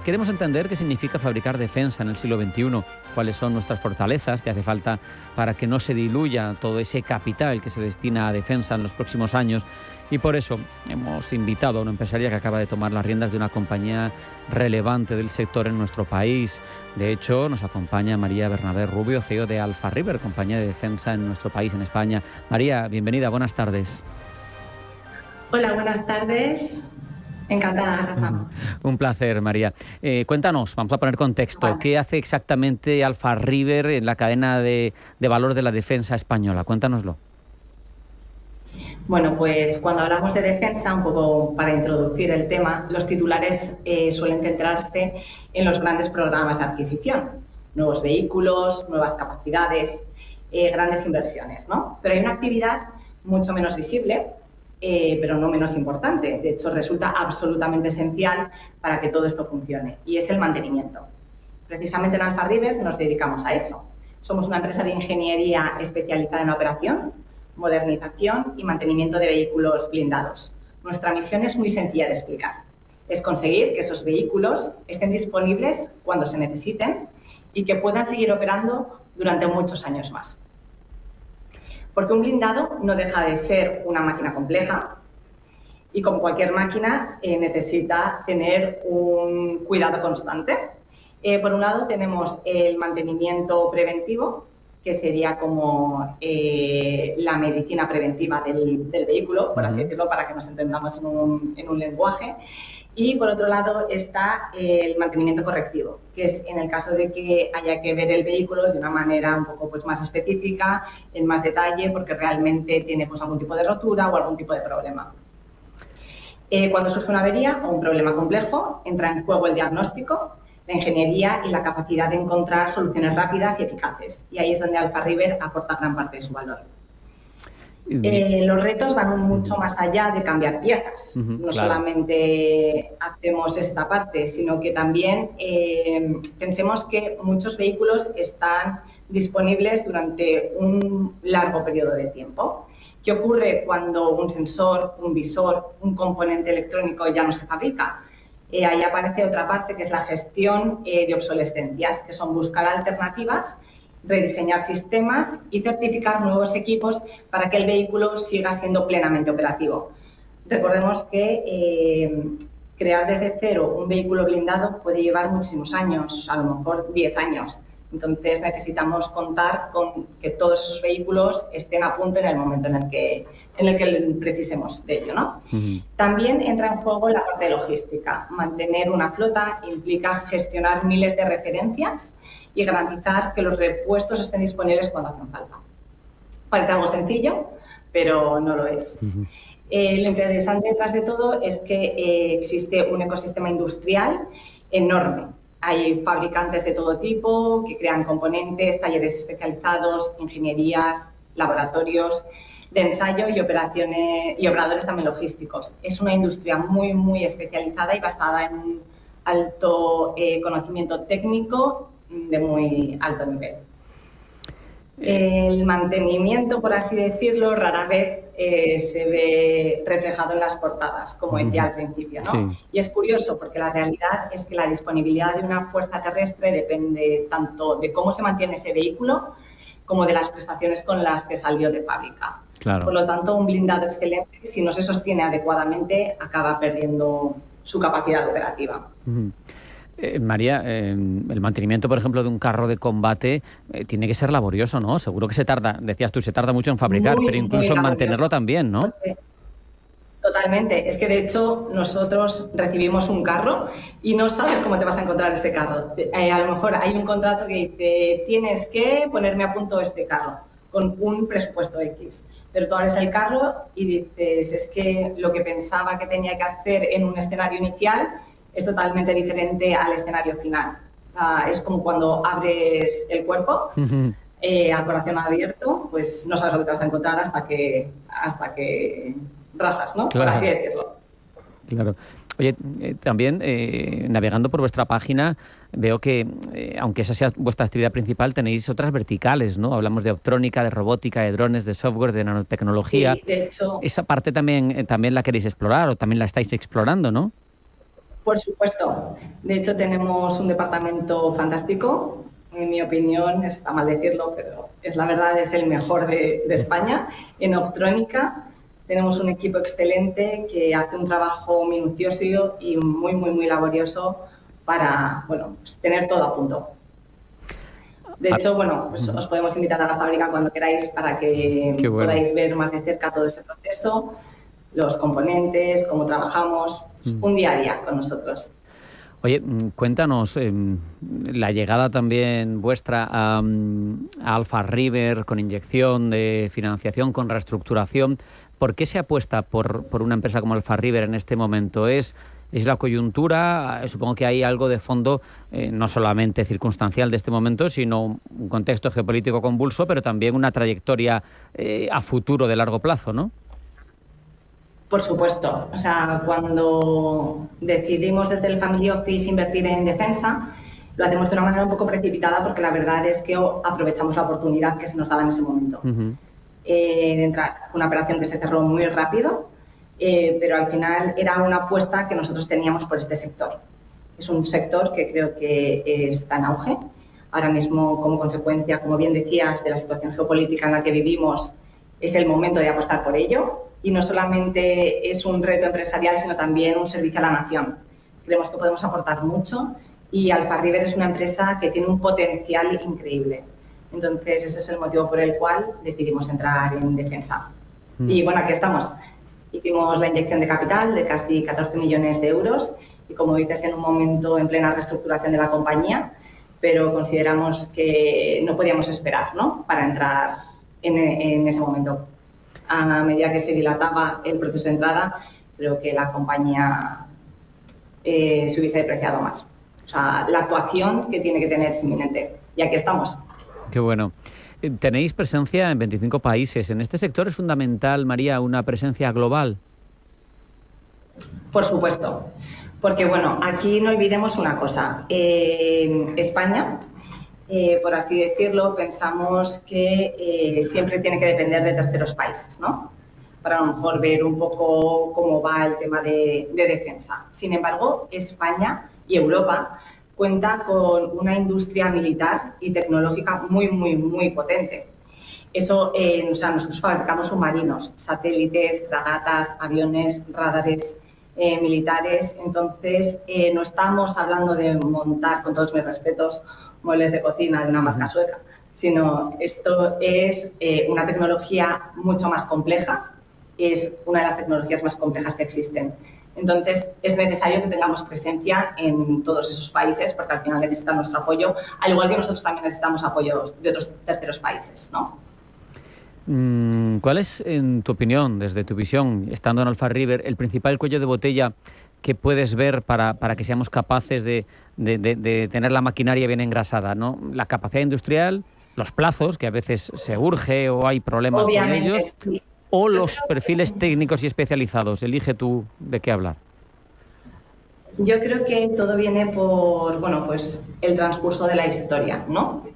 Queremos entender qué significa fabricar defensa en el siglo XXI, cuáles son nuestras fortalezas que hace falta para que no se diluya todo ese capital que se destina a defensa en los próximos años. Y por eso hemos invitado a una empresaria que acaba de tomar las riendas de una compañía relevante del sector en nuestro país. De hecho, nos acompaña María Bernabé Rubio, CEO de Alfa River, compañía de defensa en nuestro país, en España. María, bienvenida, buenas tardes. Hola, buenas tardes. Encantada, Rafa. Un placer, María. Cuéntanos, vamos a poner contexto. Vale. ¿Qué hace exactamente Alfa River en la cadena de valor de la defensa española? Cuéntanoslo. Bueno, pues cuando hablamos de defensa, un poco para introducir el tema, los titulares suelen centrarse en los grandes programas de adquisición, nuevos vehículos, nuevas capacidades, grandes inversiones, ¿no? Pero hay una actividad mucho menos visible, pero no menos importante. De hecho, resulta absolutamente esencial para que todo esto funcione, y es el mantenimiento. Precisamente en Alfa River nos dedicamos a eso. Somos una empresa de ingeniería especializada en operación, modernización y mantenimiento de vehículos blindados. Nuestra misión es muy sencilla de explicar. Es conseguir que esos vehículos estén disponibles cuando se necesiten y que puedan seguir operando durante muchos años más. Porque un blindado no deja de ser una máquina compleja y, como cualquier máquina, necesita tener un cuidado constante. Por un lado tenemos el mantenimiento preventivo, que sería como la medicina preventiva del vehículo, por así decirlo, para que nos entendamos en un lenguaje. Y por otro lado está el mantenimiento correctivo, que es en el caso de que haya que ver el vehículo de una manera un poco más específica, en más detalle, porque realmente tiene algún tipo de rotura o algún tipo de problema. Cuando surge una avería o un problema complejo, entra en juego el diagnóstico, la ingeniería y la capacidad de encontrar soluciones rápidas y eficaces. Y ahí es donde Alfa River aporta gran parte de su valor. Los retos van mucho más allá de cambiar piezas. No solamente hacemos esta parte, sino que también pensemos que muchos vehículos están disponibles durante un largo periodo de tiempo. ¿Qué ocurre cuando un sensor, un visor, un componente electrónico ya no se fabrica? Ahí aparece otra parte, que es la gestión de obsolescencias, que son buscar alternativas, rediseñar sistemas y certificar nuevos equipos para que el vehículo siga siendo plenamente operativo. Recordemos que crear desde cero un vehículo blindado puede llevar muchísimos años, a lo mejor 10 años. Entonces necesitamos contar con que todos esos vehículos estén a punto en el momento en el que precisemos de ello, ¿no? También entra en juego la parte de logística. Mantener una flota implica gestionar miles de referencias y garantizar que los repuestos estén disponibles cuando hacen falta. Parece algo sencillo, pero no lo es. Lo interesante detrás de todo es que existe un ecosistema industrial enorme. Hay fabricantes de todo tipo que crean componentes, talleres especializados, ingenierías, laboratorios de ensayo y operadores también logísticos. Es una industria muy, muy especializada y basada en un alto conocimiento técnico de muy alto nivel. El mantenimiento, por así decirlo, rara vez se ve reflejado en las portadas, como decía al principio, ¿no? Sí. Y es curioso porque la realidad es que la disponibilidad de una fuerza terrestre depende tanto de cómo se mantiene ese vehículo como de las prestaciones con las que salió de fábrica. Claro. Por lo tanto, un blindado excelente, si no se sostiene adecuadamente, acaba perdiendo su capacidad operativa. María, el mantenimiento, por ejemplo, de un carro de combate tiene que ser laborioso, ¿no? Seguro que se tarda, decías tú, se tarda mucho en fabricar, pero incluso en mantenerlo también, ¿no? Totalmente. Es que, de hecho, nosotros recibimos un carro y no sabes cómo te vas a encontrar ese carro. A lo mejor hay un contrato que dice, tienes que ponerme a punto este carro con un presupuesto X. Pero tú abres el carro y dices, es que lo que pensaba que tenía que hacer en un escenario inicial es totalmente diferente al escenario final. Es como cuando abres el cuerpo al corazón abierto, pues no sabes lo que te vas a encontrar hasta que rajas, ¿no? Claro. Por así decirlo. Claro. Oye, también navegando por vuestra página veo que, aunque esa sea vuestra actividad principal, tenéis otras verticales, ¿no? Hablamos de optrónica, de robótica, de drones, de software, de nanotecnología. Sí, de hecho, esa parte también la queréis explorar o también la estáis explorando, ¿no? por supuesto. De hecho, tenemos un departamento fantástico. En mi opinión, está mal decirlo, pero es la verdad, es el mejor de España en optrónica. Tenemos un equipo excelente que hace un trabajo minucioso y muy, muy, muy laborioso para, bueno, pues tener todo a punto. De hecho, bueno, pues os podemos invitar a la fábrica cuando queráis para que podáis ver más de cerca todo ese proceso, los componentes, cómo trabajamos, un día a día con nosotros. Oye, cuéntanos, la llegada también vuestra a Alfa River con inyección de financiación, con reestructuración. ¿Por qué se apuesta por una empresa como Alfa River en este momento? ¿Es la coyuntura? Supongo que hay algo de fondo, no solamente circunstancial de este momento, sino un contexto geopolítico convulso, pero también una trayectoria a futuro de largo plazo, ¿no? Por supuesto. O sea, cuando decidimos desde el Family Office invertir en defensa, lo hacemos de una manera un poco precipitada porque la verdad es que aprovechamos la oportunidad que se nos daba en ese momento. De entrar. Fue una operación que se cerró muy rápido, pero al final era una apuesta que nosotros teníamos por este sector. Es un sector que creo que está en auge. Ahora mismo, como consecuencia, como bien decías, de la situación geopolítica en la que vivimos, es el momento de apostar por ello. Y no solamente es un reto empresarial, sino también un servicio a la nación. Creemos que podemos aportar mucho y Alfa River es una empresa que tiene un potencial increíble. Entonces, ese es el motivo por el cual decidimos entrar en defensa. Y bueno, aquí estamos. Hicimos la inyección de capital de casi 14 millones de euros y, como dices, en un momento en plena reestructuración de la compañía, pero consideramos que no podíamos esperar, ¿no?, para entrar en ese momento. A medida que se dilataba el proceso de entrada, creo que la compañía se hubiese depreciado más. O sea, la actuación que tiene que tener es inminente. Y aquí estamos. Qué bueno. Tenéis presencia en 25 países. ¿En este sector es fundamental, María, una presencia global? Por supuesto. Porque, bueno, aquí no olvidemos una cosa. En España, por así decirlo, pensamos que siempre tiene que depender de terceros países, ¿no? Para a lo mejor ver un poco cómo va el tema de defensa. Sin embargo, España y Europa cuenta con una industria militar y tecnológica muy, muy, muy potente. Eso, o sea, nosotros fabricamos submarinos, satélites, fragatas, aviones, radares militares. Entonces, no estamos hablando de montar, con todos mis respetos, muebles de cocina de una marca sueca, sino esto es una tecnología mucho más compleja, es una de las tecnologías más complejas que existen. Entonces, es necesario que tengamos presencia en todos esos países porque al final necesitan nuestro apoyo, al igual que nosotros también necesitamos apoyo de otros terceros países, ¿no? ¿Cuál es, en tu opinión, desde tu visión, estando en Alfa River, el principal cuello de botella que puedes ver para que seamos capaces de tener la maquinaria bien engrasada, ¿no? La capacidad industrial, los plazos, que a veces se urge o hay problemas con ellos, sí, o los perfiles técnicos y especializados. Elige tú de qué hablar. Yo creo que todo viene por, bueno, pues el transcurso de la historia, ¿no?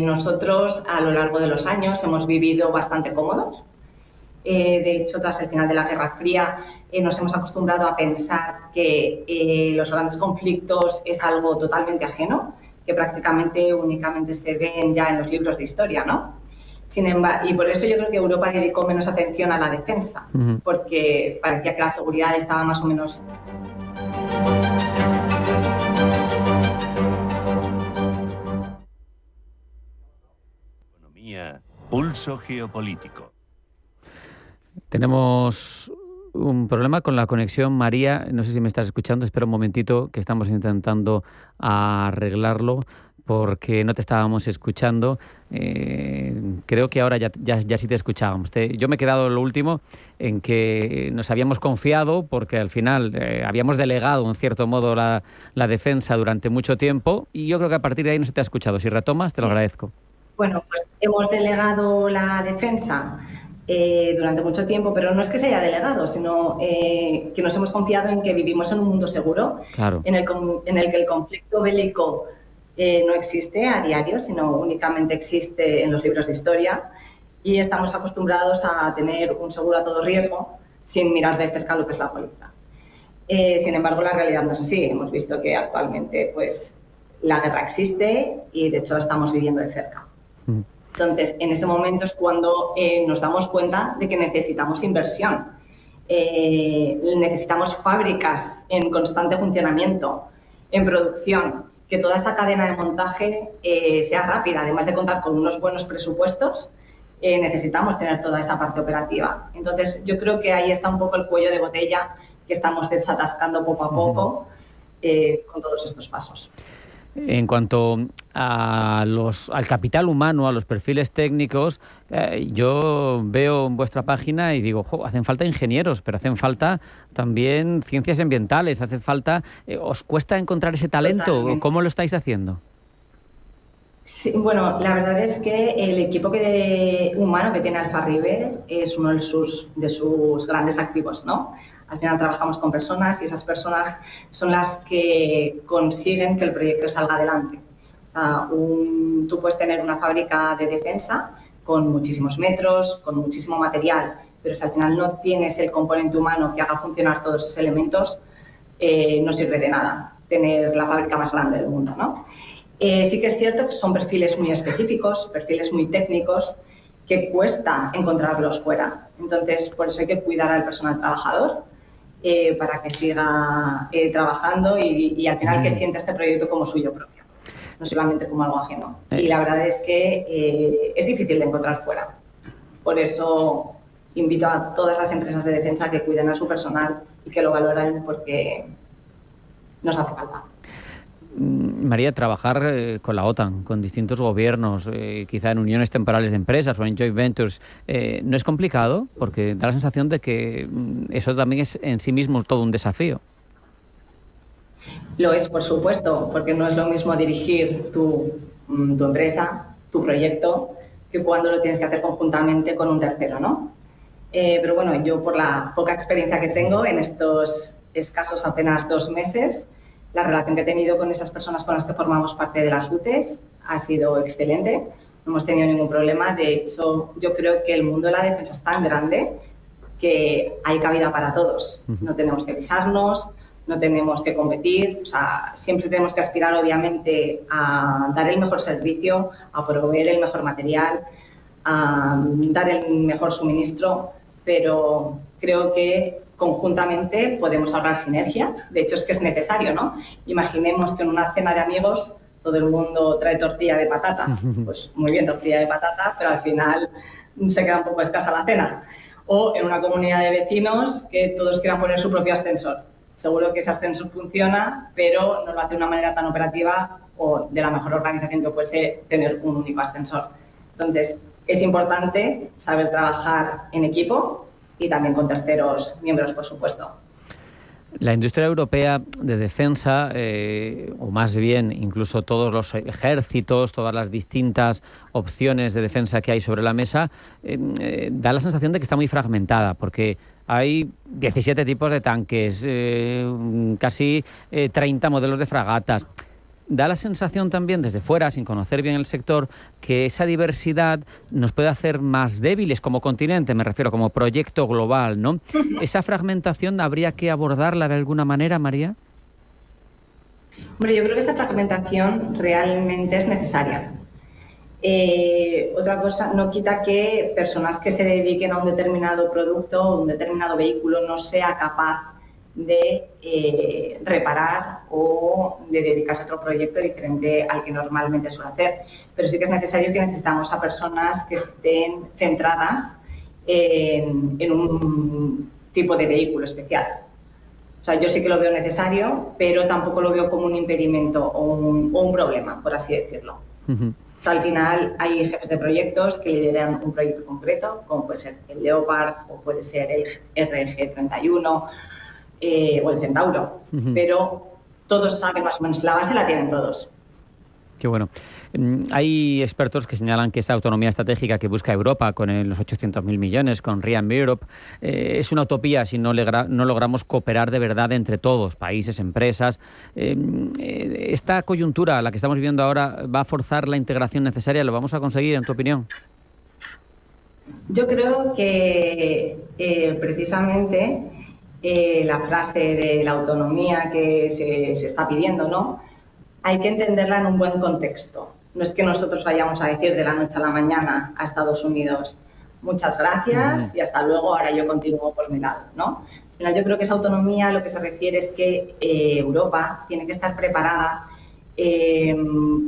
Nosotros a lo largo de los años hemos vivido bastante cómodos De hecho, tras el final de la Guerra Fría, nos hemos acostumbrado a pensar que los grandes conflictos es algo totalmente ajeno, que prácticamente únicamente se ven ya en los libros de historia, ¿no? Sin embargo, y por eso yo creo que Europa dedicó menos atención a la defensa, porque parecía que la seguridad estaba más o menos... Economía, pulso geopolítico. Tenemos un problema con la conexión, María. No sé si me estás escuchando. Espera un momentito, que estamos intentando arreglarlo porque no te estábamos escuchando. Creo que ahora ya sí te escuchábamos. Yo me he quedado en lo último en que nos habíamos confiado porque al final habíamos delegado en cierto modo la defensa durante mucho tiempo y yo creo que a partir de ahí no se te ha escuchado. Si retomas, te lo agradezco. Bueno, pues hemos delegado la defensa durante mucho tiempo, pero no es que se haya delegado, sino que nos hemos confiado en que vivimos en un mundo seguro, claro, en el que el conflicto bélico no existe a diario, sino únicamente existe en los libros de historia, y estamos acostumbrados a tener un seguro a todo riesgo sin mirar de cerca lo que es la política. Sin embargo, la realidad no es así. Hemos visto que actualmente pues, la guerra existe y de hecho la estamos viviendo de cerca. Entonces, en ese momento es cuando nos damos cuenta de que necesitamos inversión. Necesitamos fábricas en constante funcionamiento, en producción, que toda esa cadena de montaje sea rápida. Además de contar con unos buenos presupuestos, necesitamos tener toda esa parte operativa. Entonces, yo creo que ahí está un poco el cuello de botella que estamos desatascando poco a poco con todos estos pasos. En cuanto al capital humano, a los perfiles técnicos, yo veo en vuestra página y digo, hacen falta ingenieros, pero hacen falta también ciencias ambientales, hace falta... ¿Os cuesta encontrar ese talento? Totalmente. ¿Cómo lo estáis haciendo? Sí, bueno, la verdad es que el equipo humano que tiene Alfa River es uno de sus grandes activos, ¿no? Al final trabajamos con personas y esas personas son las que consiguen que el proyecto salga adelante. O sea, tú puedes tener una fábrica de defensa con muchísimos metros, con muchísimo material, pero si al final no tienes el componente humano que haga funcionar todos esos elementos, no sirve de nada tener la fábrica más grande del mundo, ¿no? Sí que es cierto que son perfiles muy específicos, perfiles muy técnicos, que cuesta encontrarlos fuera. Entonces, por eso hay que cuidar al personal trabajador para que siga trabajando y al final que sienta este proyecto como suyo propio, no solamente como algo ajeno. Y la verdad es que es difícil de encontrar fuera. Por eso invito a todas las empresas de defensa a que cuiden a su personal y que lo valoren porque nos hace falta. María, trabajar con la OTAN, con distintos gobiernos, quizá en uniones temporales de empresas o en joint ventures, ¿no es complicado? Porque da la sensación de que eso también es en sí mismo todo un desafío. Lo es, por supuesto, porque no es lo mismo dirigir tu empresa, tu proyecto, que cuando lo tienes que hacer conjuntamente con un tercero, ¿no? Pero bueno, yo por la poca experiencia que tengo en estos escasos apenas 2 meses, la relación que he tenido con esas personas con las que formamos parte de las UTES ha sido excelente, no hemos tenido ningún problema. De hecho, yo creo que el mundo de la defensa es tan grande que hay cabida para todos. No tenemos que pisarnos, no tenemos que competir, o sea, siempre tenemos que aspirar obviamente a dar el mejor servicio, a proveer el mejor material, a dar el mejor suministro, pero creo que conjuntamente podemos ahorrar sinergias. De hecho, es que es necesario, ¿no? Imaginemos que en una cena de amigos todo el mundo trae tortilla de patata. Pues muy bien, tortilla de patata, pero al final se queda un poco escasa la cena. O en una comunidad de vecinos que todos quieran poner su propio ascensor. Seguro que ese ascensor funciona, pero no lo hace de una manera tan operativa o de la mejor organización que fuese tener un único ascensor. Entonces, es importante saber trabajar en equipo y también con terceros miembros, por supuesto. La industria europea de defensa, o más bien incluso todos los ejércitos, todas las distintas opciones de defensa que hay sobre la mesa, da la sensación de que está muy fragmentada, porque hay 17 tipos de tanques, casi 30 modelos de fragatas. da la sensación también desde fuera, sin conocer bien el sector, que esa diversidad nos puede hacer más débiles como continente, me refiero, como proyecto global, ¿no? ¿Esa fragmentación habría que abordarla de alguna manera, María? Hombre, yo creo que esa fragmentación realmente es necesaria. Otra cosa no quita que personas que se dediquen a un determinado producto o un determinado vehículo no sea capaz de reparar o de dedicarse a otro proyecto diferente al que normalmente suele hacer. Pero sí que es necesario que necesitamos a personas que estén centradas en un tipo de vehículo especial. O sea, yo sí que lo veo necesario, pero tampoco lo veo como un impedimento o un problema, por así decirlo. O sea, al final hay jefes de proyectos que lideran un proyecto concreto, como puede ser el Leopard o puede ser el RG31 o el Centauro, pero todos saben más o menos, la base la tienen todos. Qué bueno. Hay expertos que señalan que esa autonomía estratégica que busca Europa con los 800.000 millones, con ReArm Europe, es una utopía si no logramos cooperar de verdad entre todos, países, empresas. ¿Esta coyuntura, la que estamos viviendo ahora, va a forzar la integración necesaria? ¿Lo vamos a conseguir, en tu opinión? Yo creo que precisamente la frase de la autonomía que se está pidiendo, ¿no?, hay que entenderla en un buen contexto. No es que nosotros vayamos a decir de la noche a la mañana a Estados Unidos muchas gracias y hasta luego, ahora yo continúo por mi lado, ¿no? Al final yo creo que esa autonomía lo que se refiere es que Europa tiene que estar preparada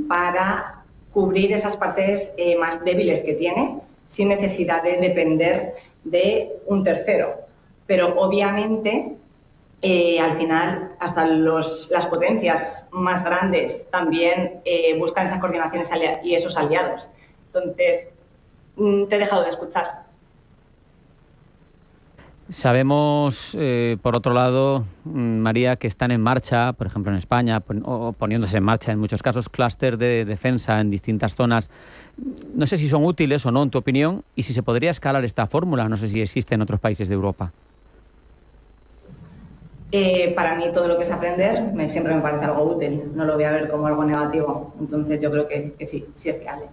para cubrir esas partes más débiles que tiene sin necesidad de depender de un tercero. Pero obviamente al final hasta las potencias más grandes también buscan esas coordinaciones y esos aliados. Entonces, te he dejado de escuchar. Sabemos, por otro lado, María, que están en marcha, por ejemplo en España, o poniéndose en marcha en muchos casos, clúster de defensa en distintas zonas. No sé si son útiles o no, en tu opinión, y si se podría escalar esta fórmula. No sé si existe en otros países de Europa. Para mí todo lo que es aprender siempre me parece algo útil, no lo voy a ver como algo negativo, entonces yo creo que sí es viable.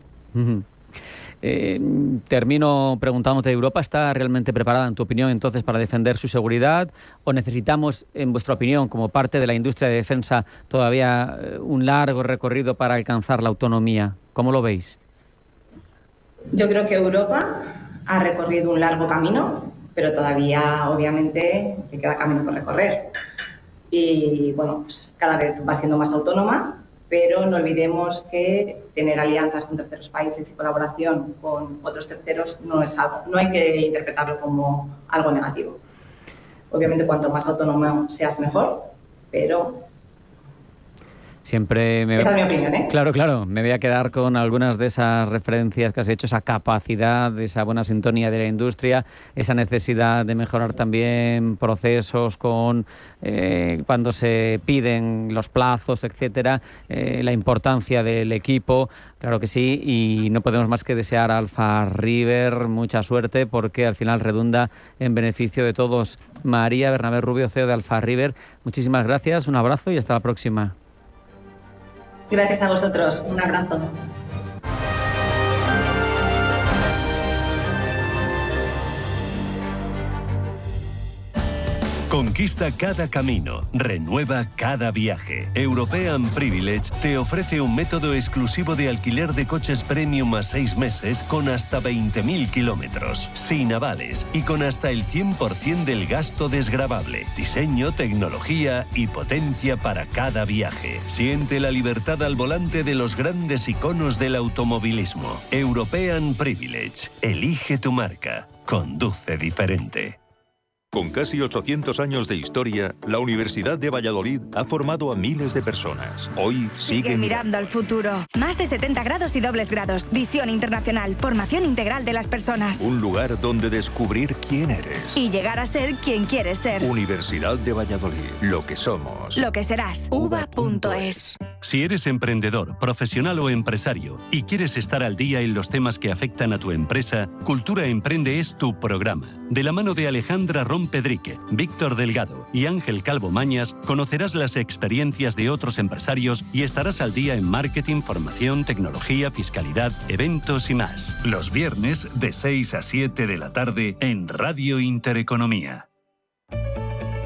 Termino preguntándote, ¿Europa está realmente preparada, en tu opinión, entonces, para defender su seguridad? ¿O necesitamos, en vuestra opinión, como parte de la industria de defensa, todavía un largo recorrido para alcanzar la autonomía? ¿Cómo lo veis? Yo creo que Europa ha recorrido un largo camino, pero todavía, obviamente, le queda camino por recorrer. Y, bueno, pues cada vez va siendo más autónoma, pero no olvidemos que tener alianzas con terceros países y colaboración con otros terceros no hay que interpretarlo como algo negativo. Obviamente, cuanto más autónomo seas, mejor, pero... Siempre esa es mi opinión, ¿eh? Claro, me voy a quedar con algunas de esas referencias que has hecho, esa capacidad, esa buena sintonía de la industria, esa necesidad de mejorar también procesos con cuando se piden los plazos, etcétera, la importancia del equipo, claro que sí, y no podemos más que desear a Alfa River mucha suerte porque al final redunda en beneficio de todos. María Bernabé Rubio, CEO de Alfa River, muchísimas gracias, un abrazo y hasta la próxima. Gracias a vosotros. Un abrazo. Conquista cada camino, renueva cada viaje. European Privilege te ofrece un método exclusivo de alquiler de coches premium a 6 meses con hasta 20.000 kilómetros, sin avales y con hasta el 100% del gasto desgravable. Diseño, tecnología y potencia para cada viaje. Siente la libertad al volante de los grandes iconos del automovilismo. European Privilege. Elige tu marca. Conduce diferente. Con casi 800 años de historia, la Universidad de Valladolid ha formado a miles de personas. Hoy sigue mirando al futuro. Más de 70 grados y dobles grados. Visión internacional. Formación integral de las personas. Un lugar donde descubrir quién eres. Y llegar a ser quien quieres ser. Universidad de Valladolid. Lo que somos. Lo que serás. uva.es. Si eres emprendedor, profesional o empresario y quieres estar al día en los temas que afectan a tu empresa, Cultura Emprende es tu programa. De la mano de Alejandra Rompedrique, Víctor Delgado y Ángel Calvo Mañas, conocerás las experiencias de otros empresarios y estarás al día en marketing, formación, tecnología, fiscalidad, eventos y más. Los viernes de 6 a 7 de la tarde en Radio Intereconomía.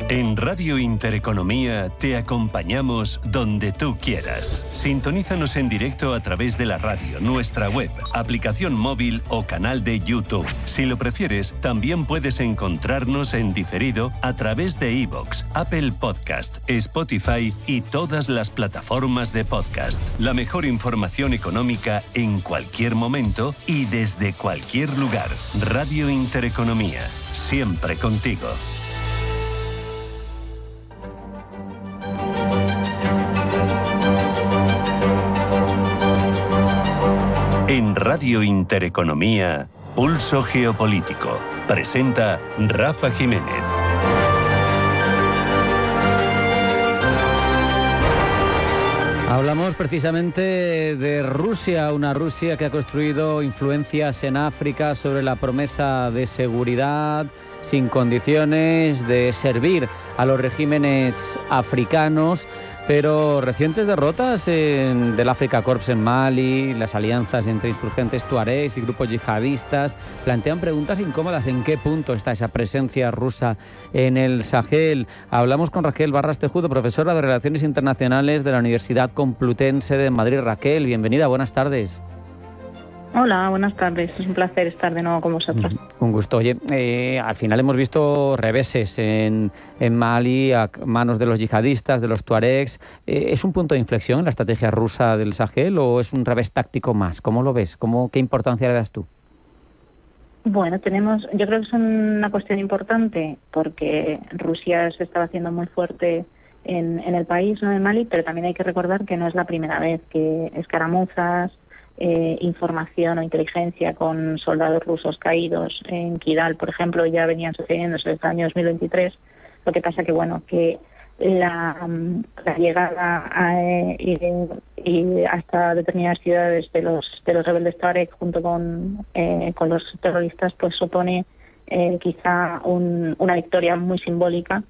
En Radio Intereconomía te acompañamos donde tú quieras. Sintonízanos en directo a través de la radio, nuestra web, aplicación móvil o canal de YouTube. Si lo prefieres, también puedes encontrarnos en diferido a través de iVoox, Apple Podcast, Spotify y todas las plataformas de podcast. La mejor información económica en cualquier momento y desde cualquier lugar. Radio Intereconomía, siempre contigo. En Radio Intereconomía, Pulso Geopolítico. Presenta Rafa Jiménez. Hablamos precisamente de Rusia, una Rusia que ha construido influencias en África sobre la promesa de seguridad sin condiciones, de servir a los regímenes africanos. Pero recientes derrotas del Afrika Korps en Mali, las alianzas entre insurgentes tuaregs y grupos yihadistas plantean preguntas incómodas. ¿En qué punto está esa presencia rusa en el Sahel? Hablamos con Raquel Barras Tejudo, profesora de Relaciones Internacionales de la Universidad Complutense de Madrid. Raquel, bienvenida, buenas tardes. Hola, buenas tardes. Es un placer estar de nuevo con vosotros. Un gusto. Oye, al final hemos visto reveses en Mali a manos de los yihadistas, de los tuaregs. ¿Es un punto de inflexión en la estrategia rusa del Sahel o es un revés táctico más? ¿Cómo lo ves? ¿Qué importancia le das tú? Bueno, yo creo que es una cuestión importante porque Rusia se estaba haciendo muy fuerte en el país, ¿no?, en Mali, pero también hay que recordar que no es la primera vez que escaramuzas, información o inteligencia con soldados rusos caídos en Kidal, por ejemplo, ya venían sucediéndose desde el año 2023. Lo que pasa que la llegada y hasta determinadas ciudades de los rebeldes Tuareg junto con los terroristas, pues supone quizá una victoria muy simbólica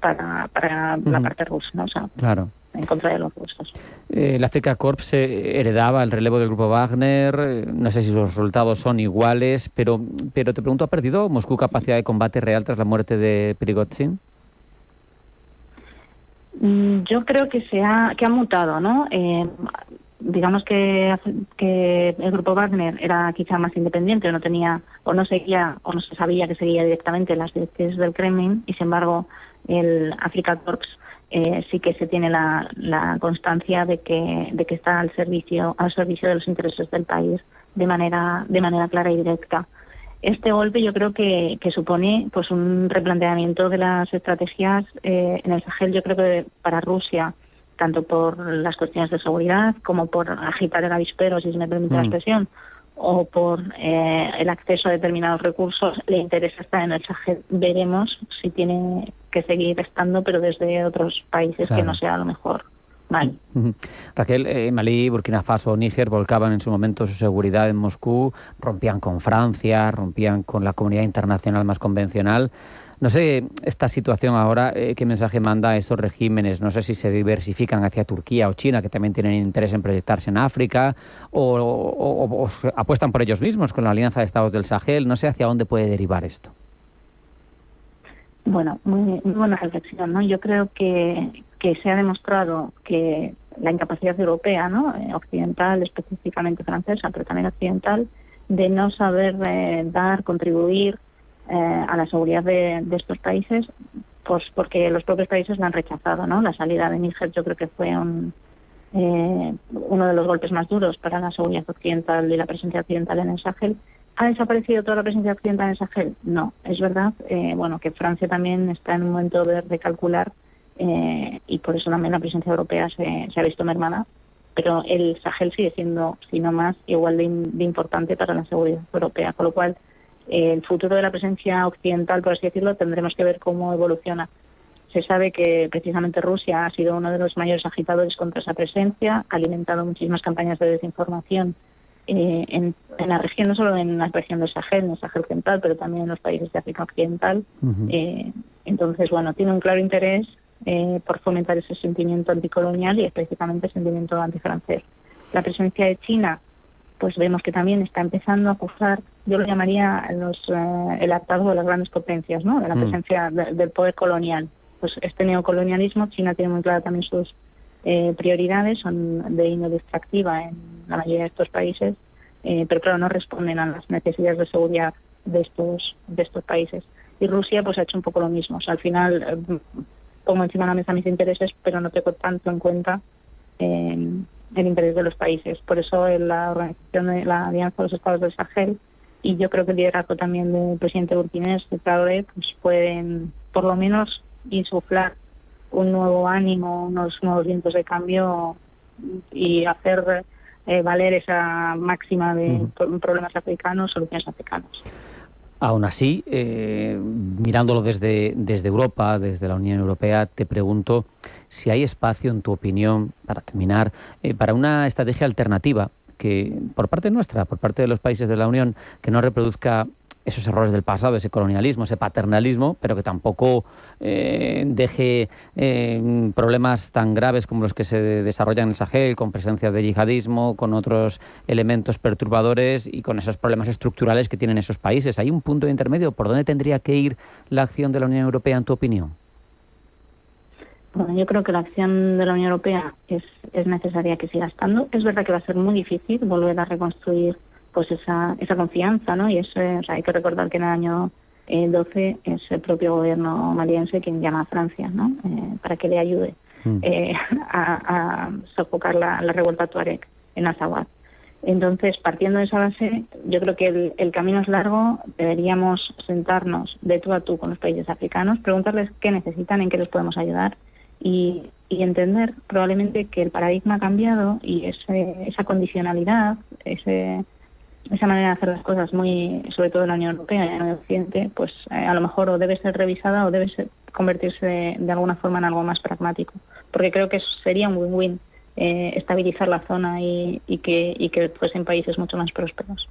para la parte rusa, ¿no? O sea, claro, en contra de los rusos. El Afrika Korps heredaba el relevo del grupo Wagner. No sé si los resultados son iguales, pero te pregunto, ¿ha perdido Moscú capacidad de combate real tras la muerte de Prigozhin? Yo creo que ha mutado, ¿no? Digamos que el grupo Wagner era quizá más independiente, no se sabía que seguía directamente las directrices del Kremlin, y sin embargo el Afrika Korps sí que se tiene la constancia de que está al servicio de los intereses del país de manera clara y directa. Este golpe yo creo que supone pues un replanteamiento de las estrategias en el Sahel. Yo creo que para Rusia, tanto por las cuestiones de seguridad como por agitar el avispero, si se me permite la expresión, o por el acceso a determinados recursos, le interesa estar en el Sahel. Veremos si tiene que seguir estando, pero desde otros países, claro, que no sea a lo mejor Mali. Raquel, Malí, Burkina Faso, Níger volcaban en su momento su seguridad en Moscú, rompían con Francia, rompían con la comunidad internacional más convencional. No sé, esta situación ahora, ¿qué mensaje manda a esos regímenes? No sé si se diversifican hacia Turquía o China, que también tienen interés en proyectarse en África, o apuestan por ellos mismos con la Alianza de Estados del Sahel. No sé hacia dónde puede derivar esto. Bueno, muy buena reflexión, ¿no? Yo creo que se ha demostrado que la incapacidad europea, ¿no?, occidental, específicamente francesa, pero también occidental, de no saber contribuir a la seguridad de estos países, pues porque los propios países la han rechazado, ¿no? La salida de Níger yo creo que fue uno de los golpes más duros para la seguridad occidental y la presencia occidental en el Sahel. ¿Ha desaparecido toda la presencia occidental en el Sahel? No, es verdad que Francia también está en un momento de recalcular y por eso también la presencia europea se ha visto mermada, pero el Sahel sigue siendo, si no más, igual de importante para la seguridad europea, con lo cual el futuro de la presencia occidental, por así decirlo, tendremos que ver cómo evoluciona. Se sabe que precisamente Rusia ha sido uno de los mayores agitadores contra esa presencia, ha alimentado muchísimas campañas de desinformación en la región, no solo en la región del Sahel, en el Sahel central, pero también en los países de África Occidental. Entonces, bueno, tiene un claro interés por fomentar ese sentimiento anticolonial y específicamente el sentimiento antifrancés. La presencia de China, pues vemos que también está empezando a acusar, yo lo llamaría el hartazgo de las grandes potencias, ¿no? De la presencia del poder colonial. Pues este neocolonialismo, China tiene muy claro también sus prioridades, son de índole extractiva en la mayoría de estos países, pero claro, no responden a las necesidades de seguridad de estos países. Y Rusia pues ha hecho un poco lo mismo. O sea, al final pongo encima de la mesa mis intereses, pero no tengo tanto en cuenta el interés de los países. Por eso la organización de la Alianza de los Estados del Sahel, y yo creo que el liderazgo también del presidente burkinés, de Traoré, pues pueden por lo menos insuflar un nuevo ánimo, unos nuevos vientos de cambio y hacer valer esa máxima de problemas africanos, soluciones africanas. Aún así, mirándolo desde Europa, desde la Unión Europea, te pregunto si hay espacio, en tu opinión, para terminar, para una estrategia alternativa que, por parte nuestra, por parte de los países de la Unión, que no reproduzca esos errores del pasado, ese colonialismo, ese paternalismo, pero que tampoco deje problemas tan graves como los que se desarrollan en el Sahel, con presencia de yihadismo, con otros elementos perturbadores y con esos problemas estructurales que tienen esos países. ¿Hay un punto de intermedio? ¿Por dónde tendría que ir la acción de la Unión Europea, en tu opinión? Bueno, yo creo que la acción de la Unión Europea es necesaria que siga estando. Es verdad que va a ser muy difícil volver a reconstruir pues esa confianza, ¿no? Y o sea, hay que recordar que en el año 12 es el propio gobierno maliense quien llama a Francia, ¿no? Para que le ayude a sofocar la revuelta tuareg en Azawad. Entonces, partiendo de esa base, yo creo que el camino es largo. Deberíamos sentarnos de tú a tú con los países africanos, preguntarles qué necesitan, en qué les podemos ayudar y entender probablemente que el paradigma ha cambiado y esa condicionalidad, esa manera de hacer las cosas, muy sobre todo en la Unión Europea y en el Occidente, pues a lo mejor o debe ser revisada o debe convertirse de alguna forma en algo más pragmático. Porque creo que sería un win-win estabilizar la zona y que fuesen países mucho más prósperos.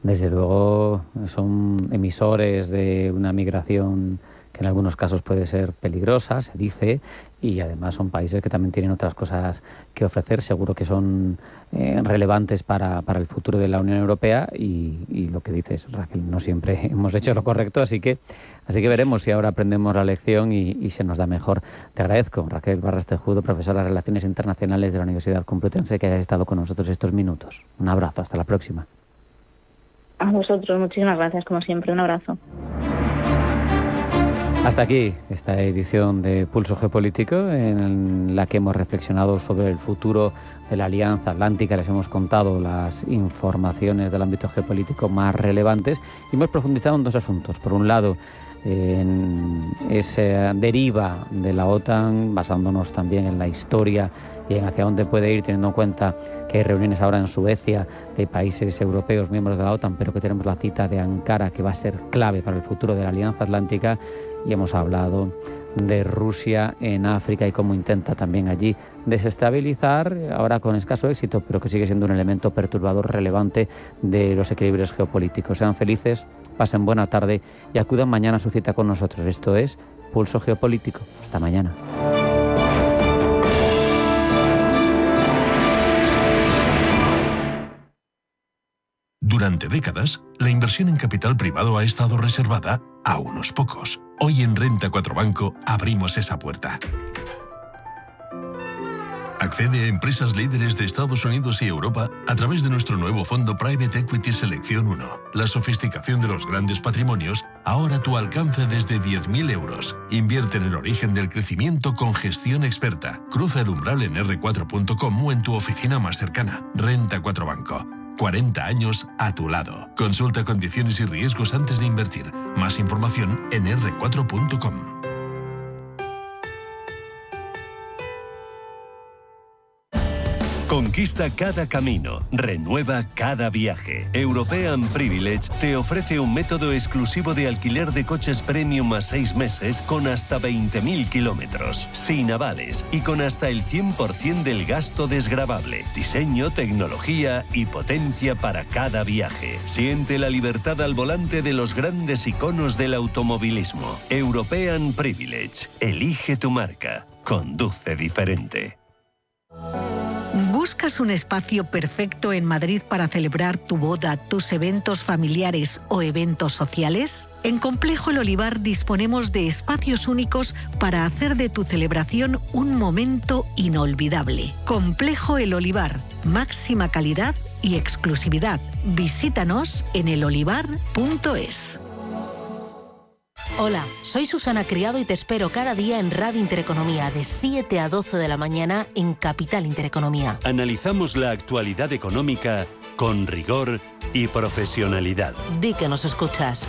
Desde luego son emisores de una migración que en algunos casos puede ser peligrosa, se dice, y además son países que también tienen otras cosas que ofrecer. Seguro que son relevantes para el futuro de la Unión Europea y lo que dices, Raquel, no siempre hemos hecho lo correcto, así que veremos si ahora aprendemos la lección y se nos da mejor. Te agradezco, Raquel Barras Tejudo, profesora de Relaciones Internacionales de la Universidad Complutense, que hayas estado con nosotros estos minutos. Un abrazo, hasta la próxima. A vosotros, muchísimas gracias, como siempre, un abrazo. Hasta aquí esta edición de Pulso Geopolítico, en la que hemos reflexionado sobre el futuro de la Alianza Atlántica. Les hemos contado las informaciones del ámbito geopolítico más relevantes y hemos profundizado en dos asuntos. Por un lado, en esa deriva de la OTAN, basándonos también en la historia y en hacia dónde puede ir, teniendo en cuenta que hay reuniones ahora en Suecia de países europeos miembros de la OTAN, pero que tenemos la cita de Ankara, que va a ser clave para el futuro de la Alianza Atlántica. Y hemos hablado de Rusia en África y cómo intenta también allí desestabilizar, ahora con escaso éxito, pero que sigue siendo un elemento perturbador relevante de los equilibrios geopolíticos. Sean felices, pasen buena tarde y acudan mañana a su cita con nosotros. Esto es Pulso Geopolítico. Hasta mañana. Durante décadas, la inversión en capital privado ha estado reservada a unos pocos. Hoy en Renta 4 Banco abrimos esa puerta. Accede a empresas líderes de Estados Unidos y Europa a través de nuestro nuevo fondo Private Equity Selección 1. La sofisticación de los grandes patrimonios, ahora a tu alcance desde 10.000 euros. Invierte en el origen del crecimiento con gestión experta. Cruza el umbral en r4.com o en tu oficina más cercana. Renta 4 Banco. 40 años a tu lado. Consulta condiciones y riesgos antes de invertir. Más información en r4.com. Conquista cada camino, renueva cada viaje. European Privilege te ofrece un método exclusivo de alquiler de coches premium a 6 meses con hasta 20.000 kilómetros, sin avales y con hasta el 100% del gasto desgravable. Diseño, tecnología y potencia para cada viaje. Siente la libertad al volante de los grandes iconos del automovilismo. European Privilege. Elige tu marca. Conduce diferente. ¿Buscas un espacio perfecto en Madrid para celebrar tu boda, tus eventos familiares o eventos sociales? En Complejo El Olivar disponemos de espacios únicos para hacer de tu celebración un momento inolvidable. Complejo El Olivar, máxima calidad y exclusividad. Visítanos en elolivar.es. Hola, soy Susana Criado y te espero cada día en Radio Intereconomía de 7 a 12 de la mañana en Capital Intereconomía. Analizamos la actualidad económica con rigor y profesionalidad. Di que nos escuchas.